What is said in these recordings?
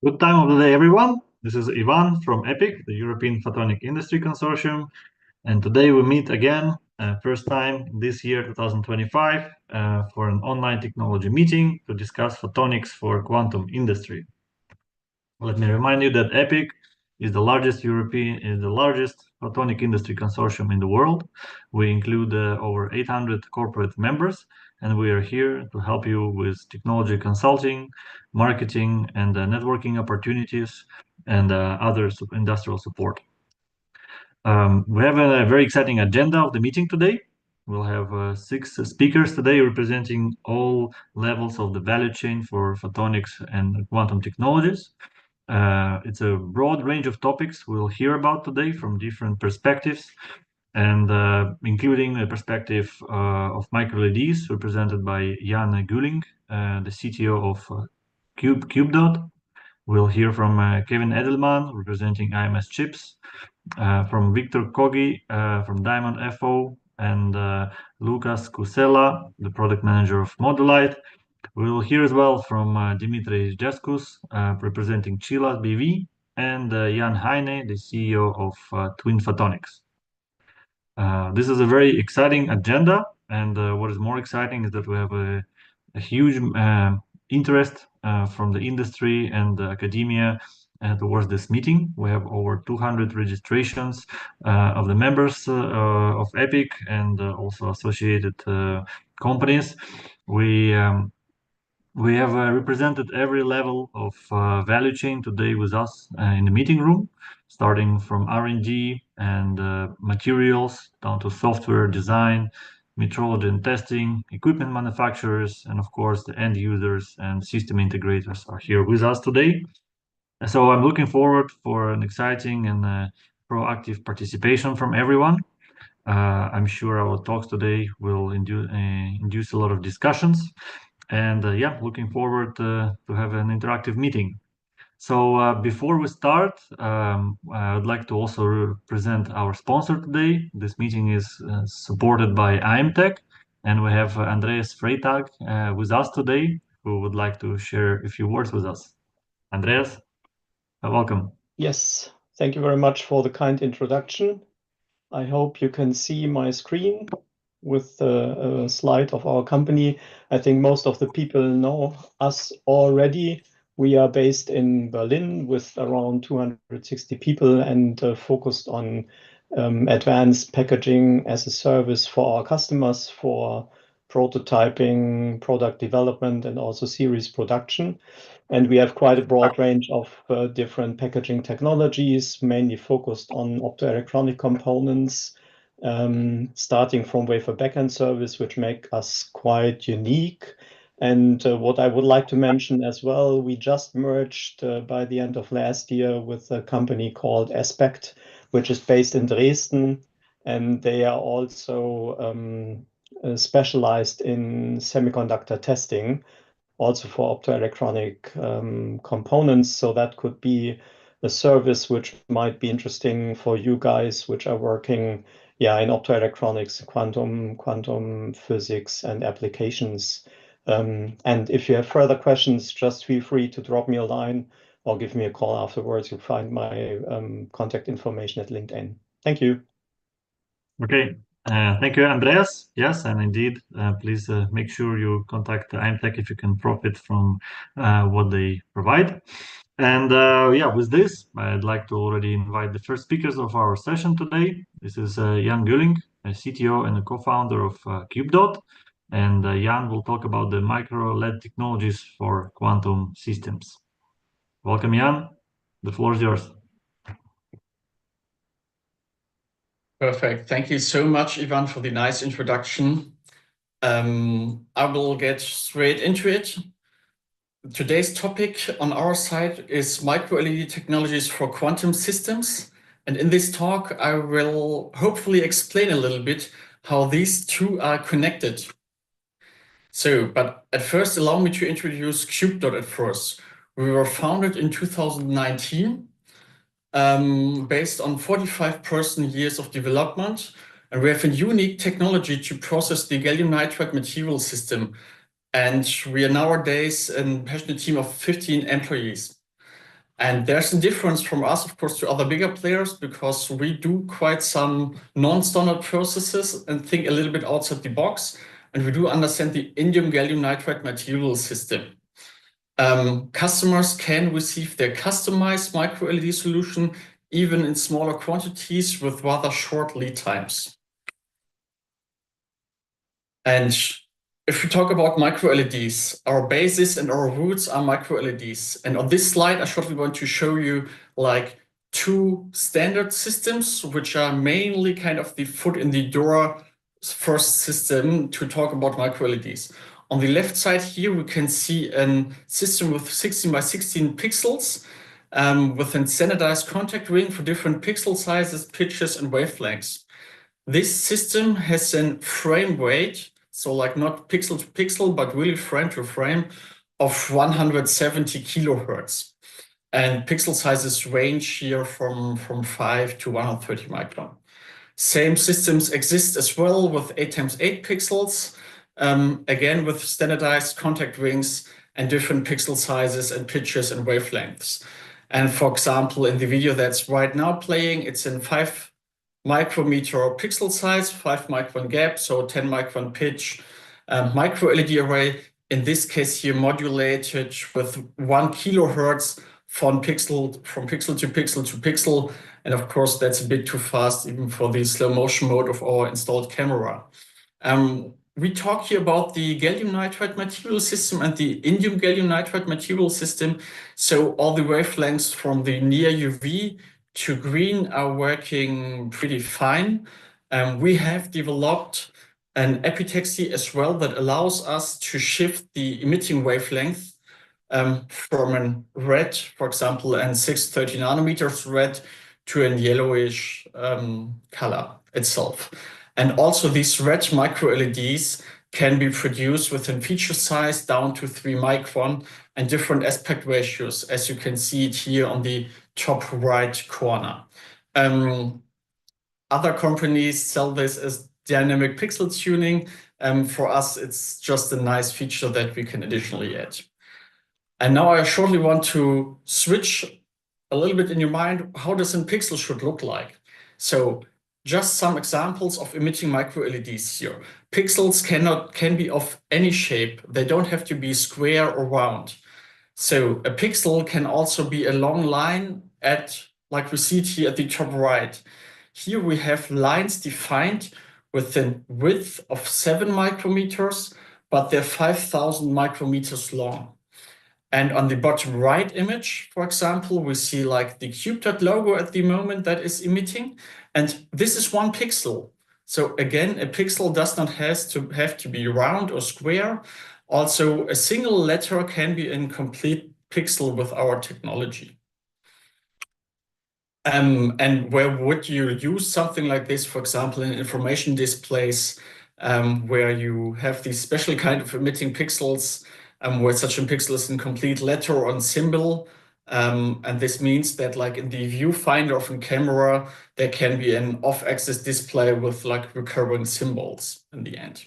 Good time of the day, everyone. This is Ivan from EPIC, the European Photonic Industry Consortium. And today we meet again, first time this year, 2025, for an online technology meeting to discuss photonics for quantum industry. Let me remind you that EPIC is the largest photonic industry consortium in the world. We include over 800 corporate members, and we are here to help you with technology consulting, marketing, and networking opportunities, and other industrial support. We have a very exciting agenda of the meeting today. We'll have 6 speakers today representing all levels of the value chain for photonics and quantum technologies. It's a broad range of topics we'll hear about today from different perspectives, and including the perspective of micro-LEDs represented by Jan Guling, the CTO of CubeDot. We'll hear from Kevin Edelman representing IMS Chips, from Victor Kogi from Diamond FO, and Lucas Kusela, the product manager of Modulite. We will hear as well from Dimitri Jaskus, representing Chilas BV, and Jan Heine, the CEO of Twin Photonics. This is a very exciting agenda, and what is more exciting is that we have a huge interest from the industry and academia towards this meeting. We have over 200 registrations of the members of EPIC and also associated companies. We have represented every level of value chain today with us in the meeting room, starting from R&D and materials down to software design, metrology and testing, equipment manufacturers, and of course the end users and system integrators are here with us today. So I'm looking forward for an exciting and proactive participation from everyone. I'm sure our talks today will induce a lot of discussions. And yeah, looking forward to have an interactive meeting. So before we start, I would like to also present our sponsor today. This meeting is supported by AEMtec, and we have Andreas Freitag with us today, who would like to share a few words with us. Andreas, welcome. Yes, thank you very much for the kind introduction. I hope you can see my screen with a slide of our company. I think most of the people know us already. We are based in Berlin with around 260 people and focused on advanced packaging as a service for our customers for prototyping, product development, and also series production. And we have quite a broad range of different packaging technologies, mainly focused on optoelectronic components, starting from wafer backend service, which make us quite unique. And what I would like to mention as well, we just merged by the end of last year with a company called Aspect, which is based in Dresden, and they are also specialized in semiconductor testing, also for optoelectronic components. So that could be a service which might be interesting for you guys, which are working in optoelectronics, quantum physics, and applications. And if you have further questions, just feel free to drop me a line or give me a call afterwards. You'll find my contact information at LinkedIn. Thank you. Okay. Thank you, Andreas. Yes, and indeed, please make sure you contact AEMtec if you can profit from what they provide. And yeah, with this, I'd like to already invite the first speakers of our session today. This is Jan Guling, a CTO and a co-founder of CubeDot. And Jan will talk about the micro-LED technologies for quantum systems. Welcome, Jan. The floor is yours. Perfect. Thank you so much, Ivan, for the nice introduction. I will get straight into it. Today's topic on our side is micro-LED technologies for quantum systems. And in this talk, I will hopefully explain a little bit how these two are connected. But at first, allow me to introduce CubeDot at first. We were founded in 2019. Based on 45 years of development, and we have a unique technology to process the gallium nitride material system. And we are nowadays a passionate team of 15 employees. And there's a difference from us, of course, to other bigger players, because we do quite some non-standard processes and think a little bit outside the box. And we do understand the indium gallium nitride material system. Customers can receive their customized micro LED solution even in smaller quantities with rather short lead times. And if we talk about micro LEDs, our basis and our roots are micro LEDs. And on this slide, I shortly want to show you like two standard systems, which are mainly kind of the foot in the door first system to talk about micro LEDs. On the left side here, we can see a system with 16 by 16 pixels with a standardized contact ring for different pixel sizes, pitches, and wavelengths. This system has a frame weight, so like not pixel to pixel, but really frame to frame, of 170 kilohertz. And pixel sizes range here from 5 to 130 micron. Same systems exist as well with 8 times 8 pixels, again with standardized contact rings and different pixel sizes and pitches and wavelengths. And for example, in the video that's right now playing, it's in 5 micrometer pixel size, 5 micron gap, so 10 micron pitch, micro LED array. In this case here, modulated with 1 kilohertz from pixel to pixel to pixel. And of course, that's a bit too fast even for the slow motion mode of our installed camera. We talk here about the gallium nitride material system and the indium gallium nitride material system. So all the wavelengths from the near UV to green are working pretty fine. We have developed an epitaxy as well that allows us to shift the emitting wavelength from a red, for example, and 630 nanometers red to a yellowish color itself. And also these red micro LEDs can be produced within feature size down to 3 micron and different aspect ratios, as you can see it here on the top right corner. Other companies sell this as dynamic pixel tuning. For us, it's just a nice feature that we can additionally add. And now I shortly want to switch a little bit in your mind, how does a pixel should look like? So just some examples of emitting micro LEDs here. Pixels can be of any shape. They don't have to be square or round. So a pixel can also be a long line like we see it here at the top right. Here we have lines defined with a width of 7 micrometers, but they're 5,000 micrometers long. And on the bottom right image, for example, we see like the CubeDot logo at the moment that is emitting. And this is 1 pixel. So again, a pixel does not have to be round or square. Also, a single letter can be a complete pixel with our technology. And where would you use something like this? For example, in information displays, where you have these special kind of emitting pixels, where such a pixel is a complete letter or symbol. And this means that like in the viewfinder of a camera, there can be an off-axis display with like recurring symbols in the end.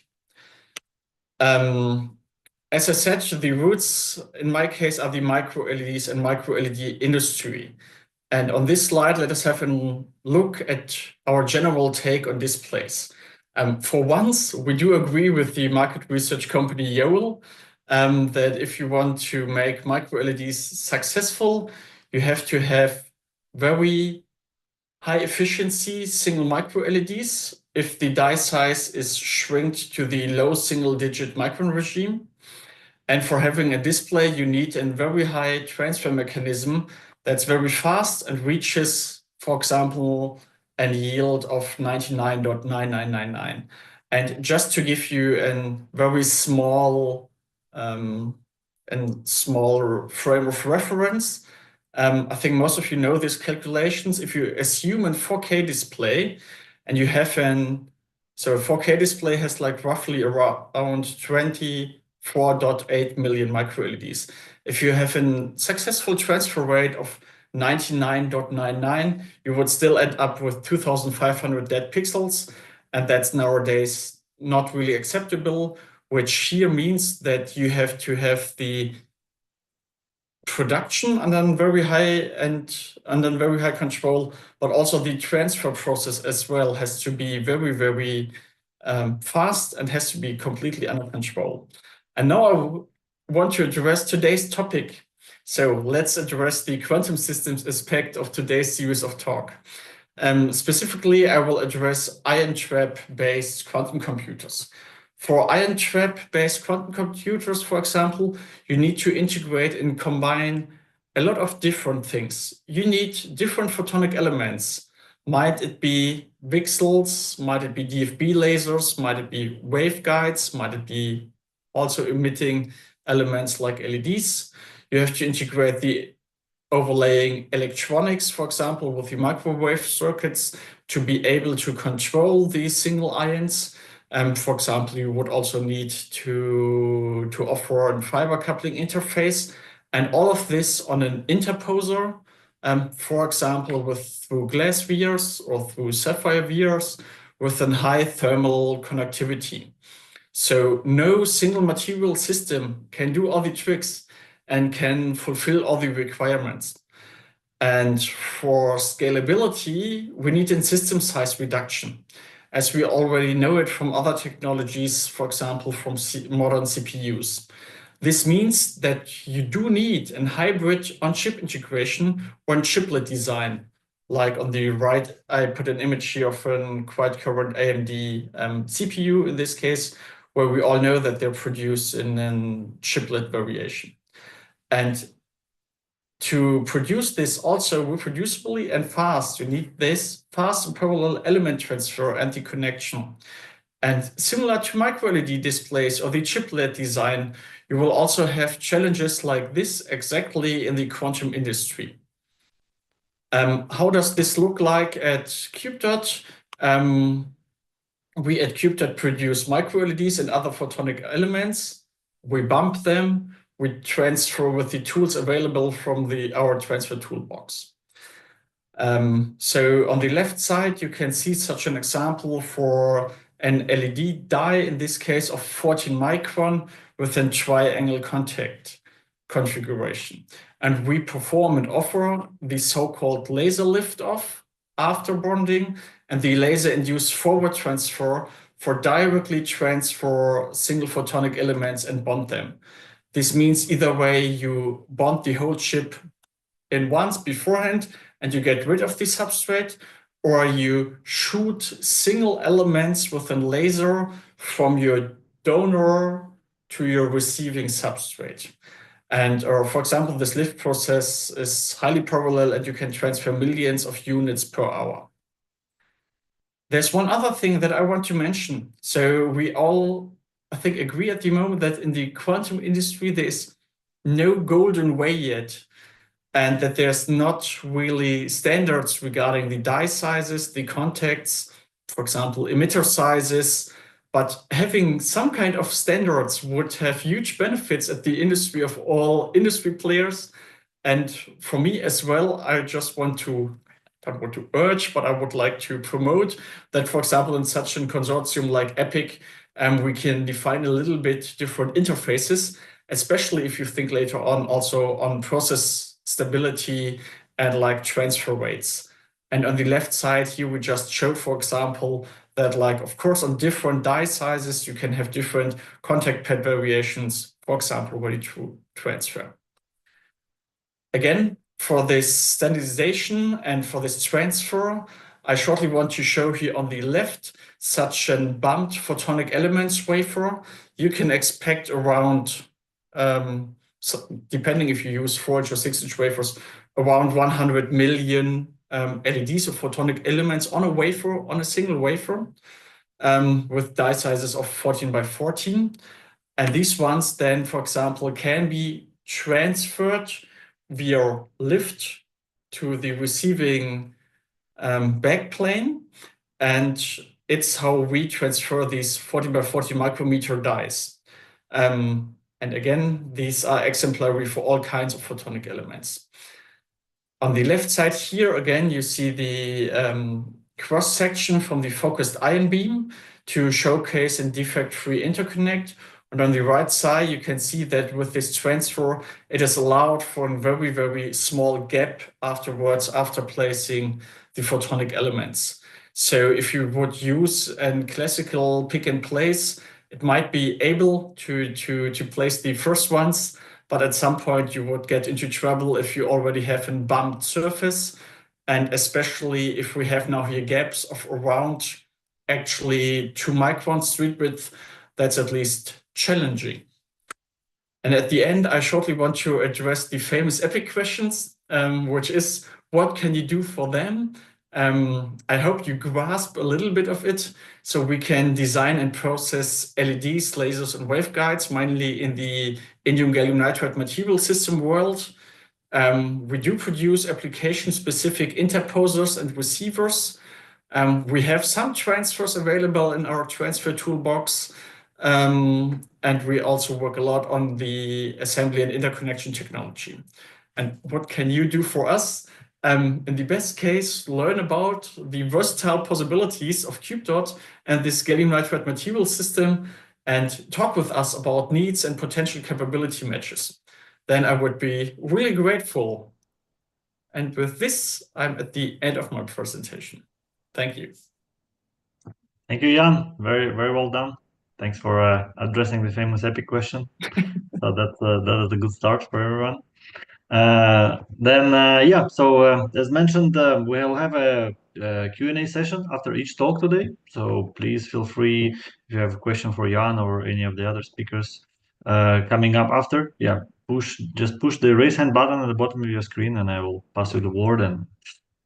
As I said, the roots in my case are the micro LEDs and micro LED industry. And on this slide, let us have a look at our general take on displays. For once, we do agree with the market research company Yole, that if you want to make micro LEDs successful, you have to have very high efficiency single micro LEDs if the die size is shrinked to the low single digit micron regime. And for having a display, you need a very high transfer mechanism that's very fast and reaches, for example, a yield of 99.9999. And just to give you a very small smaller frame of reference. I think most of you know these calculations. If you assume a 4K display and you have so a 4K display has like roughly around 24.8 million micro LEDs. If you have a successful transfer rate of 99.99, you would still end up with 2,500 dead pixels. And that's nowadays not really acceptable, which here means that you have to have the production and then very high control, but also the transfer process as well has to be very, very fast and has to be completely under control. And now I want to address today's topic. So let's address the quantum systems aspect of today's series of talk. Specifically, I will address ion trap-based quantum computers. For ion trap-based quantum computers, for example, you need to integrate and combine a lot of different things. You need different photonic elements. Might it be VCSELs, might it be DFB lasers, might it be waveguides, might it be also emitting elements like LEDs. You have to integrate the overlaying electronics, for example, with the microwave circuits to be able to control these single ions. For example, you would also need to offer a fiber coupling interface, and all of this on an interposer, for example, through glass vias or through sapphire vias with a high thermal conductivity. So no single material system can do all the tricks and can fulfill all the requirements. And for scalability, we need a system size reduction, as we already know it from other technologies, for example, from modern CPUs. This means that you do need a hybrid on-chip integration or a chiplet design. Like on the right, I put an image here of a quite current AMD CPU in this case, where we all know that they're produced in a chiplet variation. And to produce this also reproducibly and fast, you need this fast and parallel element transfer anti-connection. And similar to micro-LED displays or the chiplet design, you will also have challenges like this exactly in the quantum industry. How does this look like at CubeDot? We at CubeDot produce micro-LEDs and other photonic elements. We bump them. We transfer with the tools available from our transfer toolbox. So on the left side, you can see such an example for an LED die, in this case of 14 micron with a triangle contact configuration. And we perform and offer the so-called laser lift-off after bonding and the laser-induced forward transfer for directly transfer single photonic elements and bond them. This means either way you bond the whole chip in once beforehand and you get rid of the substrate, or you shoot single elements with a laser from your donor to your receiving substrate. And for example, this lift process is highly parallel and you can transfer millions of units per hour. There's one other thing that I want to mention. So we all, I think, agree at the moment that in the quantum industry, there is no golden way yet, and that there's not really standards regarding the die sizes, the contacts, for example, emitter sizes, but having some kind of standards would have huge benefits at the industry of all industry players. And for me as well, I just want to, I don't want to urge, but I would like to promote that, for example, in such a consortium like EPIC, we can define a little bit different interfaces, especially if you think later on also on process stability and like transfer rates. And on the left side here, we just showed, for example, that like, of course, on different die sizes, you can have different contact pad variations, for example, ready to transfer. Again, for this standardization and for this transfer, I shortly want to show here on the left such a bumped photonic elements wafer. You can expect around, so depending if you use 4-inch or 6-inch wafers, around 100 million LEDs of photonic elements on a wafer, on a single wafer, with die sizes of 14 by 14. And these ones then, for example, can be transferred via lift to the receiving backplane. And it's how we transfer these 14 by 40 micrometer dies. And again, these are exemplary for all kinds of photonic elements. On the left side here, again, you see the cross-section from the focused ion beam to showcase a defect-free interconnect And on the right side, you can see that with this transfer, it is allowed for a very, very small gap afterwards after placing the photonic elements. So if you would use a classical pick and place, it might be able to place the first ones, but at some point you would get into trouble if you already have a bumped surface. And especially if we have now here gaps of around actually 2 microns street width, that's at least challenging. And at the end, I shortly want to address the famous EPIC questions, which is, what can you do for them? I hope you grasp a little bit of it. So we can design and process LEDs, lasers, and waveguides, mainly in the indium gallium nitride material system world. We do produce application-specific interposers and receivers. We have some transfers available in our transfer toolbox. And we also work a lot on the assembly and interconnection technology. And what can you do for us? In the best case, learn about the versatile possibilities of CubeDot and this gallium nitride material system, and talk with us about needs and potential capability matches. Then I would be really grateful. And with this, I'm at the end of my presentation. Thank you. Thank you, Jan. Very, very well done. Thanks for addressing the famous EPIC question. So that is a good start for everyone. Yeah, so as mentioned, we'll have a Q&A session after each talk today. So please feel free if you have a question for Jan or any of the other speakers coming up after. Yeah, just push the raise hand button at the bottom of your screen, and I will pass you the word,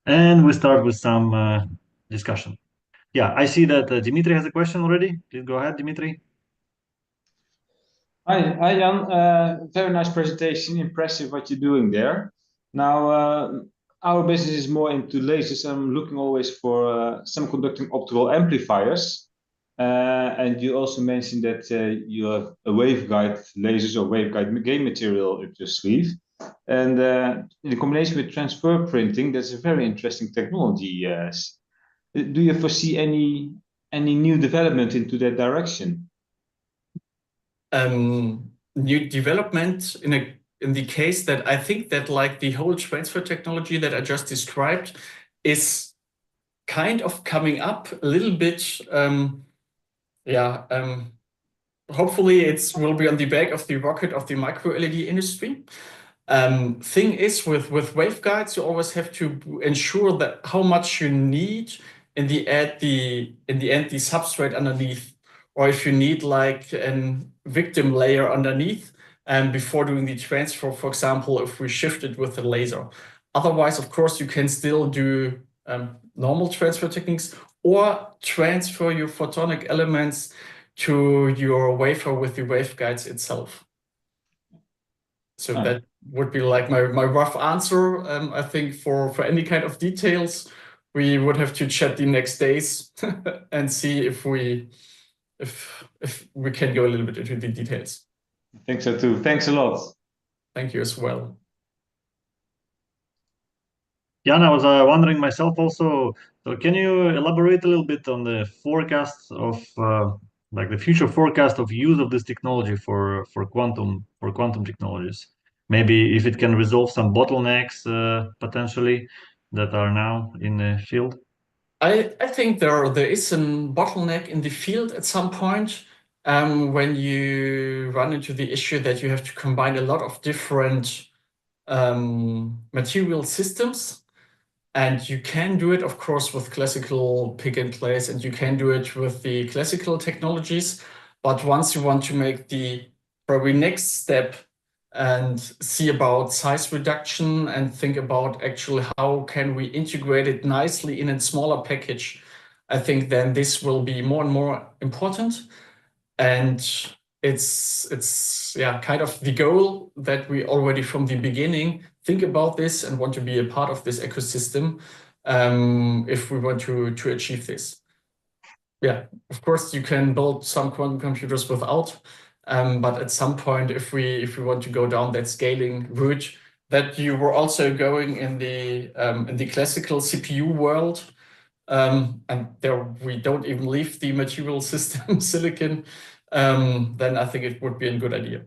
and we start with some discussion. Yeah, I see that Dimitri has a question already. Please go ahead, Dimitri. Hi, Jan. Very nice presentation. Impressive what you're doing there. Now, our business is more into lasers. I'm looking always for semiconducting optical amplifiers. And you also mentioned that you have a waveguide lasers or waveguide gain material up your sleeve. And in combination with transfer printing, that's a very interesting technology. Do you foresee any new development into that direction? New development in the case that I think that like the whole transfer technology that I just described is kind of coming up a little bit. Hopefully it will be on the back of the rocket of the micro LED industry. Thing is with waveguides, you always have to ensure that how much you need in the end the substrate underneath, or if you need like a victim layer underneath before doing the transfer, for example, if we shift it with a laser. Otherwise, of course, you can still do normal transfer techniques or transfer your photonic elements to your wafer with the waveguides itself. So that would be like my rough answer. I think for any kind of details, we would have to chat the next days and see if we can go a little bit into the details. I think so too. Thanks a lot. Thank you as well. Jan, I was wondering myself also, so can you elaborate a little bit on the forecasts of like the future forecast of use of this technology for quantum technologies? Maybe if it can resolve some bottlenecks potentially that are now in the field. I think there is a bottleneck in the field at some point when you run into the issue that you have to combine a lot of different material systems. And you can do it, of course, with classical pick and place, and you can do it with the classical technologies. But once you want to make the probably next step and see about size reduction and think about actually how can we integrate it nicely in a smaller package, I think then this will be more and more important. And it's kind of the goal that we already from the beginning think about this and want to be a part of this ecosystem if we want to achieve this. Yeah, of course you can build some quantum computers without, but at some point if we want to go down that scaling route that you were also going in the classical CPU world, and there we don't even leave the material system silicon. then I think it would be a good idea.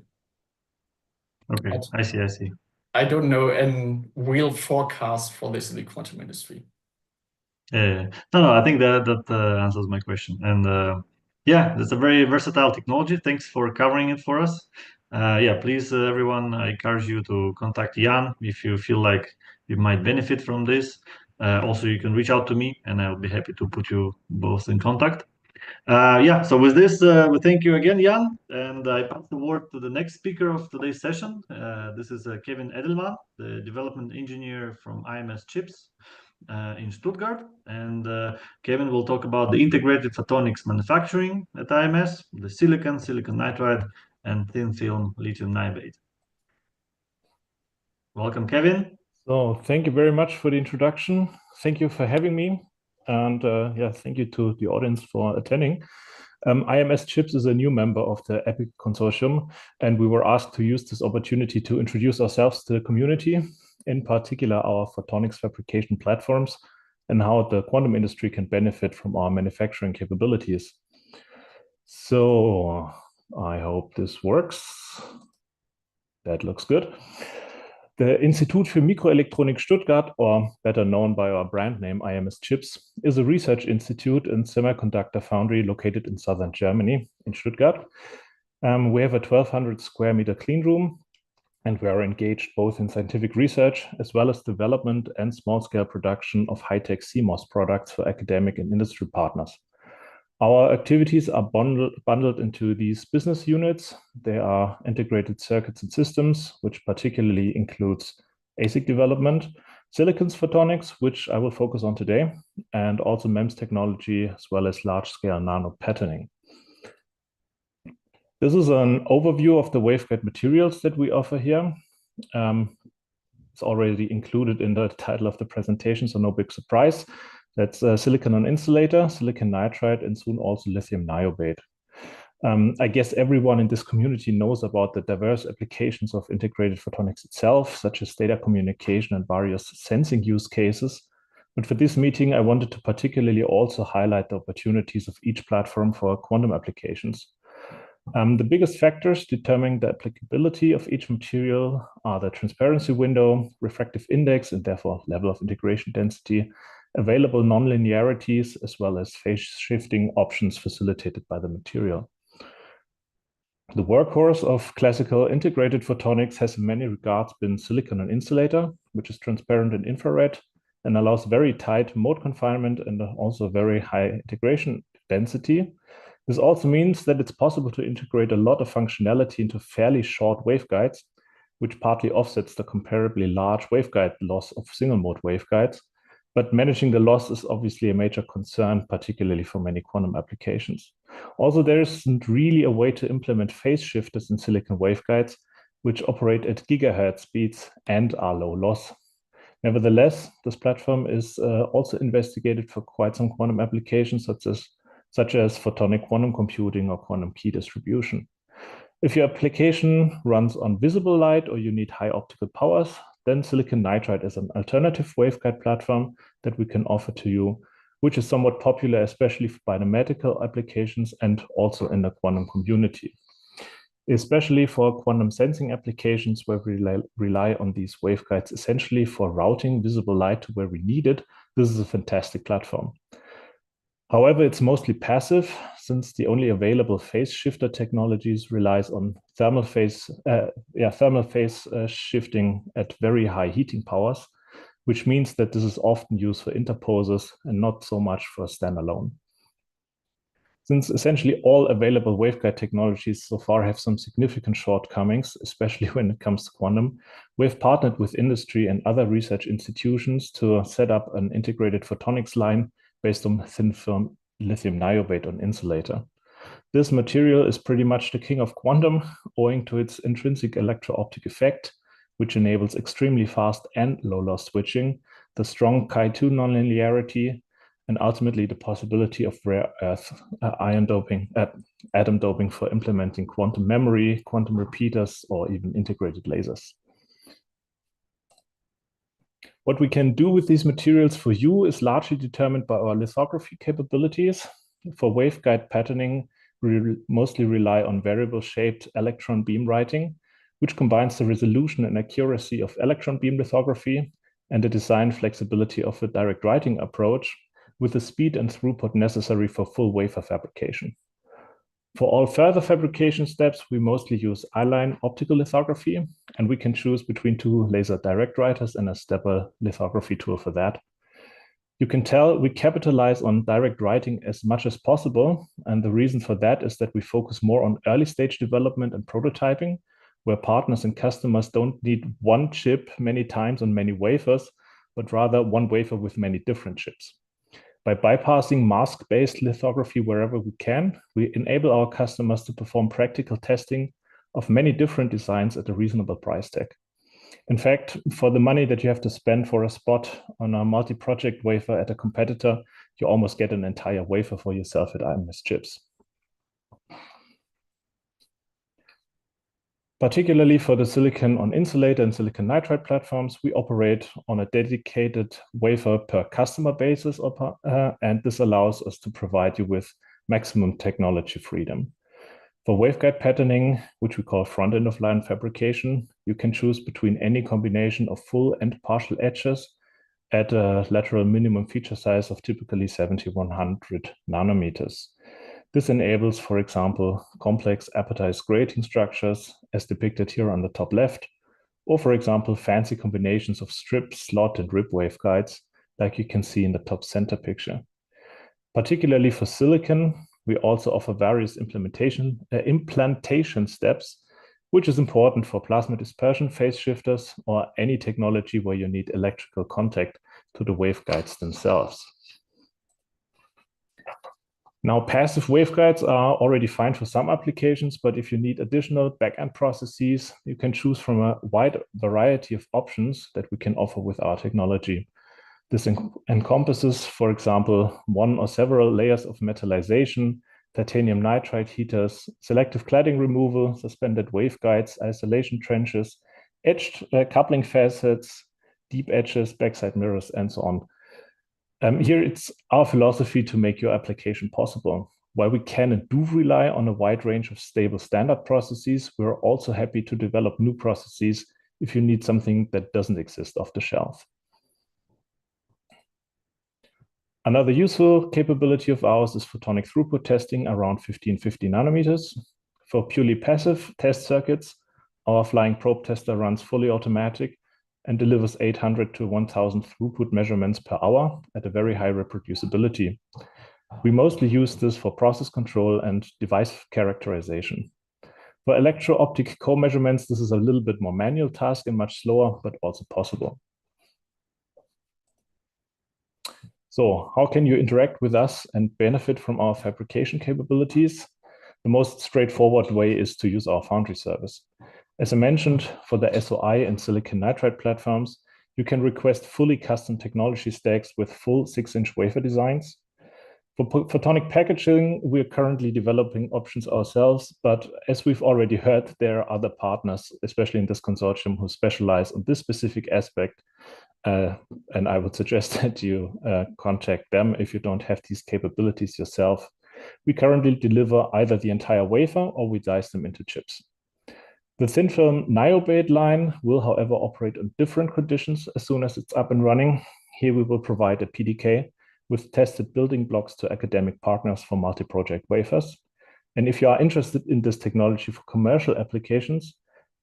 Okay, I see. I don't know a real forecast for this in the quantum industry. No, I think that answers my question. And yeah, it's a very versatile technology. Thanks for covering it for us. Yeah, please, everyone, I encourage you to contact Jan if you feel like you might benefit from this. Also, you can reach out to me, and I'll be happy to put you both in contact. Yeah, so with this, we thank you again, Jan, and I pass the word to the next speaker of today's session. This is Kevin Edelman, the development engineer from IMS Chips in Stuttgart, and Kevin will talk about the integrated photonics manufacturing at IMS, the silicon nitride, and thin film lithium niobate. Welcome, Kevin. So thank you very much for the introduction. Thank you for having me. And yeah, thank you to the audience for attending. IMS Chips is a new member of the EPIC consortium, and we were asked to use this opportunity to introduce ourselves to the community, in particular our photonics fabrication platforms, and how the quantum industry can benefit from our manufacturing capabilities. So I hope this works. That looks good. The Institut für Mikroelektronik Stuttgart, or better known by our brand name IMS Chips, is a research institute and semiconductor foundry located in southern Germany, in Stuttgart. We have a 1,200 square meter clean room, and we are engaged both in scientific research as well as development and small-scale production of high-tech CMOS products for academic and industry partners. Our activities are bundled into these business units. They are integrated circuits and systems, which particularly includes ASIC development, silicon photonics, which I will focus on today, and also MEMS technology, as well as large-scale nano patterning. This is an overview of the waveguide materials that we offer here. It's already included in the title of the presentation, so no big surprise. That's silicon on insulator, silicon nitride, and soon also lithium niobate. I guess everyone in this community knows about the diverse applications of integrated photonics itself, such as data communication and various sensing use cases. But for this meeting, I wanted to particularly also highlight the opportunities of each platform for quantum applications. The biggest factors determining the applicability of each material are the transparency window, refractive index, and therefore level of integration density, available nonlinearities, as well as phase shifting options facilitated by the material. The workhorse of classical integrated photonics has in many regards been silicon on insulator, which is transparent in infrared and allows very tight mode confinement and also very high integration density. This also means that it's possible to integrate a lot of functionality into fairly short waveguides, which partly offsets the comparably large waveguide loss of single mode waveguides. But managing the loss is obviously a major concern, particularly for many quantum applications. Also, there isn't really a way to implement phase shifters in silicon waveguides, which operate at gigahertz speeds and are low loss. Nevertheless, this platform is also investigated for quite some quantum applications, such as photonic quantum computing or quantum key distribution. If your application runs on visible light or you need high optical powers, then silicon nitride is an alternative waveguide platform that we can offer to you, which is somewhat popular, especially by the medical applications and also in the quantum community. Especially for quantum sensing applications where we rely on these waveguides essentially for routing visible light to where we need it, this is a fantastic platform. However, it's mostly passive, since the only available phase shifter technologies relies on thermal phase shifting at very high heating powers, which means that this is often used for interposers and not so much for standalone. Since essentially all available waveguide technologies so far have some significant shortcomings, especially when it comes to quantum, we've partnered with industry and other research institutions to set up an integrated photonics line based on thin film lithium niobate on insulator. This material is pretty much the king of quantum, owing to its intrinsic electro-optic effect, which enables extremely fast and low loss switching, the strong Chi2 nonlinearity, and ultimately the possibility of rare earth atom doping for implementing quantum memory, quantum repeaters, or even integrated lasers. What we can do with these materials for you is largely determined by our lithography capabilities. For waveguide patterning, mostly rely on variable-shaped electron beam writing, which combines the resolution and accuracy of electron beam lithography and the design flexibility of a direct writing approach with the speed and throughput necessary for full wafer fabrication. For all further fabrication steps, we mostly use I-line optical lithography, and we can choose between 2 laser direct writers and a stepper lithography tool for that. You can tell we capitalize on direct writing as much as possible, and the reason for that is that we focus more on early stage development and prototyping, where partners and customers don't need one chip many times on many wafers, but rather one wafer with many different chips. By bypassing mask-based lithography wherever we can, we enable our customers to perform practical testing of many different designs at a reasonable price tag. In fact, for the money that you have to spend for a spot on a multi-project wafer at a competitor, you almost get an entire wafer for yourself at IMS chips. Particularly for the silicon on insulator and silicon nitride platforms, we operate on a dedicated wafer per customer basis, and this allows us to provide you with maximum technology freedom. For waveguide patterning, which we call front-end of line fabrication, you can choose between any combination of full and partial etches at a lateral minimum feature size of typically 70-100 nanometers. This enables, for example, complex appetized grating structures, as depicted here on the top left, or for example, fancy combinations of strip, slot, and rib waveguides, like you can see in the top center picture. Particularly for silicon, we also offer various implantation steps, which is important for plasma dispersion phase shifters or any technology where you need electrical contact to the waveguides themselves. Now, passive waveguides are already fine for some applications, but if you need additional back-end processes, you can choose from a wide variety of options that we can offer with our technology. This encompasses, for example, one or several layers of metallization, titanium nitride heaters, selective cladding removal, suspended waveguides, isolation trenches, etched coupling facets, deep etches, backside mirrors, and so on. Here it's our philosophy to make your application possible. While we can and do rely on a wide range of stable standard processes, we're also happy to develop new processes if you need something that doesn't exist off the shelf. Another useful capability of ours is photonic throughput testing around 1550 nanometers. For purely passive test circuits, our flying probe tester runs fully automatic and delivers 800 to 1000 throughput measurements per hour at a very high reproducibility. We mostly use this for process control and device characterization. For electro-optic co-measurements, this is a little bit more manual task and much slower, but also possible. So how can you interact with us and benefit from our fabrication capabilities? The most straightforward way is to use our foundry service. As I mentioned, for the SOI and silicon nitride platforms, you can request fully custom technology stacks with full 6-inch wafer designs. For photonic packaging, we're currently developing options ourselves, but as we've already heard, there are other partners, especially in this consortium, who specialize on this specific aspect. And I would suggest that you contact them if you don't have these capabilities yourself. We currently deliver either the entire wafer or we dice them into chips. The thin film niobate line will, however, operate on different conditions as soon as it's up and running. Here we will provide a PDK with tested building blocks to academic partners for multi-project wafers. And if you are interested in this technology for commercial applications,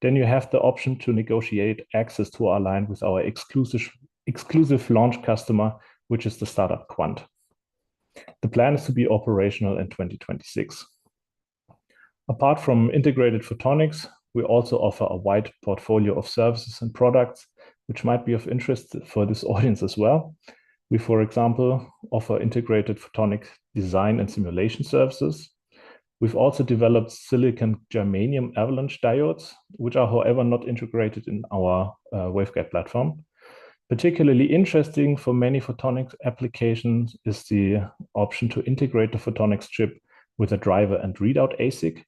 then you have the option to negotiate access to our line with our exclusive launch customer, which is the startup Quant. The plan is to be operational in 2026. Apart from integrated photonics, we also offer a wide portfolio of services and products, which might be of interest for this audience as well. We, for example, offer integrated photonic design and simulation services. We've also developed silicon germanium avalanche diodes, which are, however, not integrated in our waveguide platform. Particularly interesting for many photonics applications is the option to integrate the photonics chip with a driver and readout ASIC.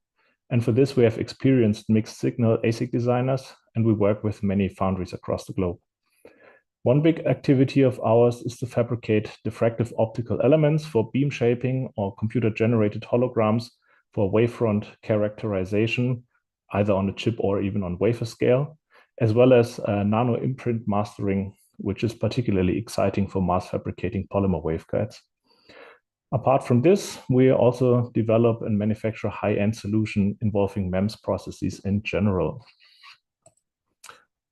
And for this, we have experienced mixed signal ASIC designers, and we work with many foundries across the globe. One big activity of ours is to fabricate diffractive optical elements for beam shaping or computer-generated holograms for wavefront characterization, either on a chip or even on wafer scale, as well as nano imprint mastering, which is particularly exciting for mass fabricating polymer waveguides. Apart from this, we also develop and manufacture high-end solution involving MEMS processes in general.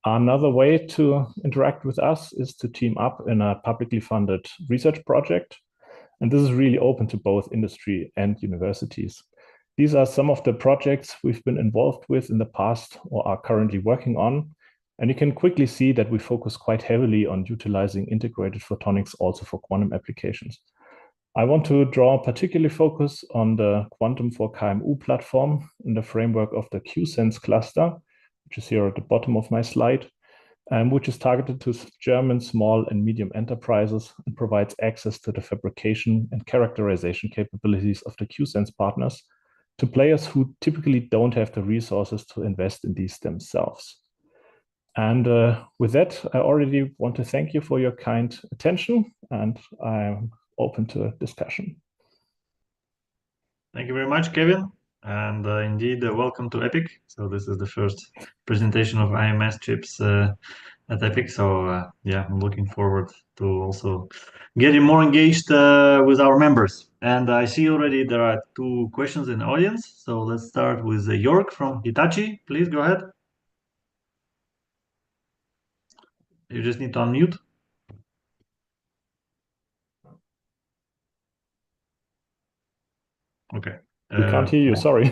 Another way to interact with us is to team up in a publicly funded research project. And this is really open to both industry and universities. These are some of the projects we've been involved with in the past or are currently working on. And you can quickly see that we focus quite heavily on utilizing integrated photonics also for quantum applications. I want to draw particularly focus on the Quantum for KMU platform in the framework of the QSense cluster, which is here at the bottom of my slide, which is targeted to German small and medium enterprises and provides access to the fabrication and characterization capabilities of the QSense partners to players who typically don't have the resources to invest in these themselves. And with that, I already want to thank you for your kind attention, and I'm open to discussion. Thank you very much, Kevin. And indeed, welcome to EPIC. So this is the first presentation of IMS chips at EPIC. So yeah, I'm looking forward to also getting more engaged with our members. And I see already there are 2 questions in the audience. So let's start with York from Hitachi. Please go ahead. You just need to unmute. Okay. We can't hear you, sorry.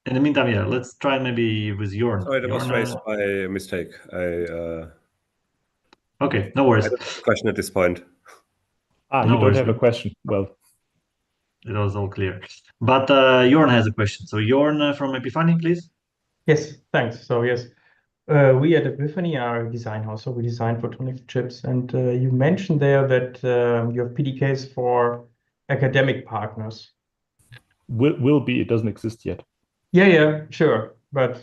In the meantime, yeah, let's try maybe with Jorn. Sorry, that was raised by mistake. Okay, no worries. I don't have a question at this point. Ah, No you don't worries. have a question. Well, it was all clear. But Jorn has a question. So Jorn from Epiphany, please. Yes, thanks. So yes, we at Epiphany are a design house, so we design photonic chips. And you mentioned there that you have PDKs for academic partners. will be, it doesn't exist yet. Yeah, sure. But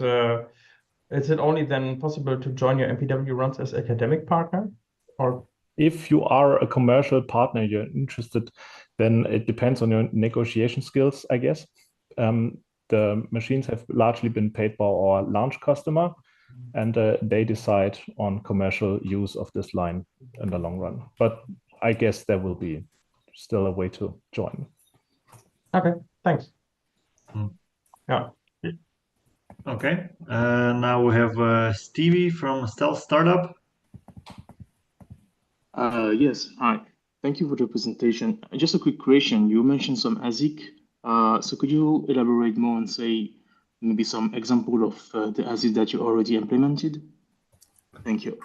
is it only then possible to join your MPW runs as academic partner? Or if you are a commercial partner, you're interested, then it depends on your negotiation skills, I guess. The machines have largely been paid by our launch customer, and they decide on commercial use of this line in the long run. But I guess there will be still a way to join. Okay, thanks. Yeah. Okay. Now we have Stevie from Stealth Startup. Yes, hi. Thank you for the presentation. Just a quick question. You mentioned some ASIC. So could you elaborate more and say maybe some example of the ASIC that you already implemented? Thank you.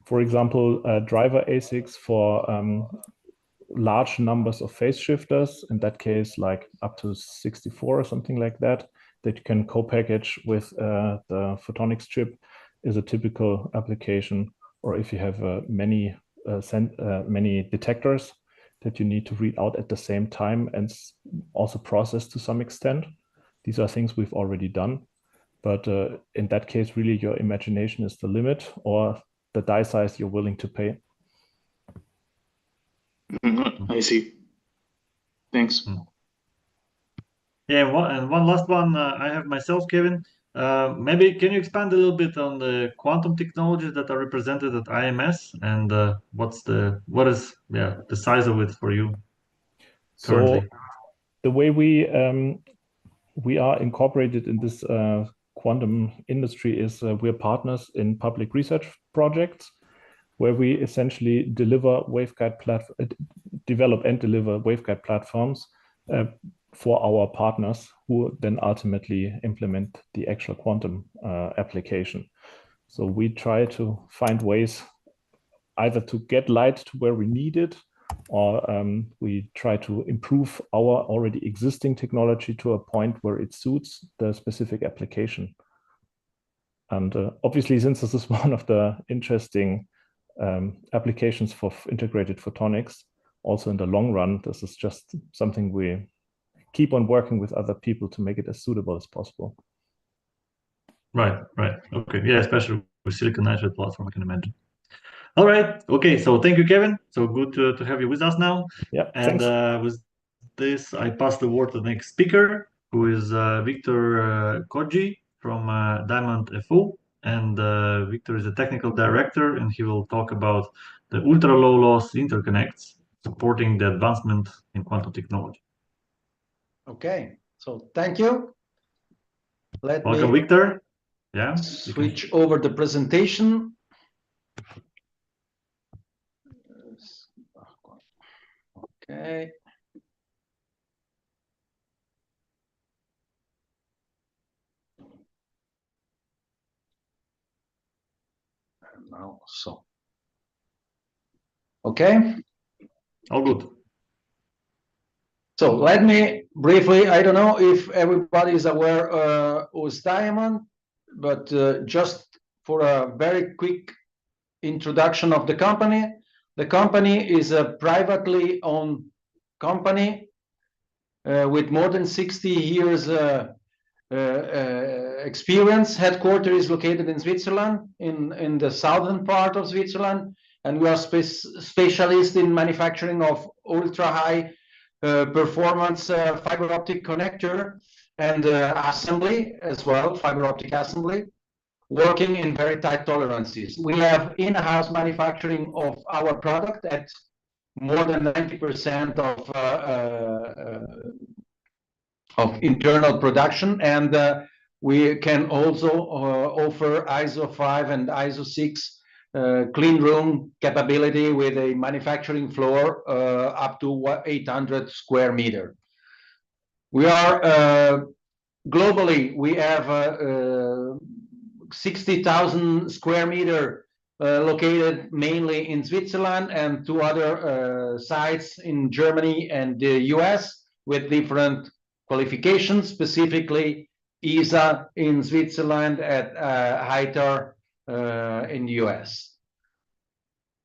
For example, driver ASICs for large numbers of phase shifters, in that case, like up to 64 or something like that, that you can co-package with the photonics chip is a typical application. Or if you have many detectors that you need to read out at the same time and also process to some extent. These are things we've already done. But in that case, really your imagination is the limit, or the die size you're willing to pay. I see. Thanks. Yeah, and one last one I have myself, Kevin. Maybe can you expand a little bit on the quantum technologies that are represented at IMS, and what is the size of it for you currently? So the way we are incorporated in this quantum industry is we're partners in public research projects where we essentially develop and deliver waveguide platforms for our partners who then ultimately implement the actual quantum application. So we try to find ways either to get light to where we need it, or we try to improve our already existing technology to a point where it suits the specific application. And obviously, since this is one of the interesting applications for integrated photonics, also in the long run, this is just something we keep on working with other people to make it as suitable as possible. Right. Okay. Yeah, especially with silicon nitride platform, I can imagine. All right. Okay. So thank you, Kevin. So good to have you with us now. Yeah. And thanks. With this, I pass the word to the next speaker, who is Victor Koji from Diamond FO. And Victor is a technical director, and he will talk about the ultra-low loss interconnects supporting the advancement in quantum technology. Okay, so thank you. Welcome, Victor. Yeah. Switch over the presentation. Okay. Now, so. Okay. All good. So let me briefly, I don't know if everybody is aware who's Diamond, but just for a very quick introduction of the company. The company is a privately owned company with more than 60 years experience. Headquarters is located in Switzerland, in the southern part of Switzerland, and we are specialists in manufacturing of ultra-high performance fiber optic connector and assembly as well, fiber optic assembly, working in very tight tolerances. We have in-house manufacturing of our product at more than 90% of internal production, and we can also offer ISO 5 and ISO 6 clean room capability with a manufacturing floor up to 800 square meter. We are globally, we have 60,000 square meter located mainly in Switzerland and 2 other sites in Germany and the US with different qualifications, specifically ESA in Switzerland at HITAR in the US.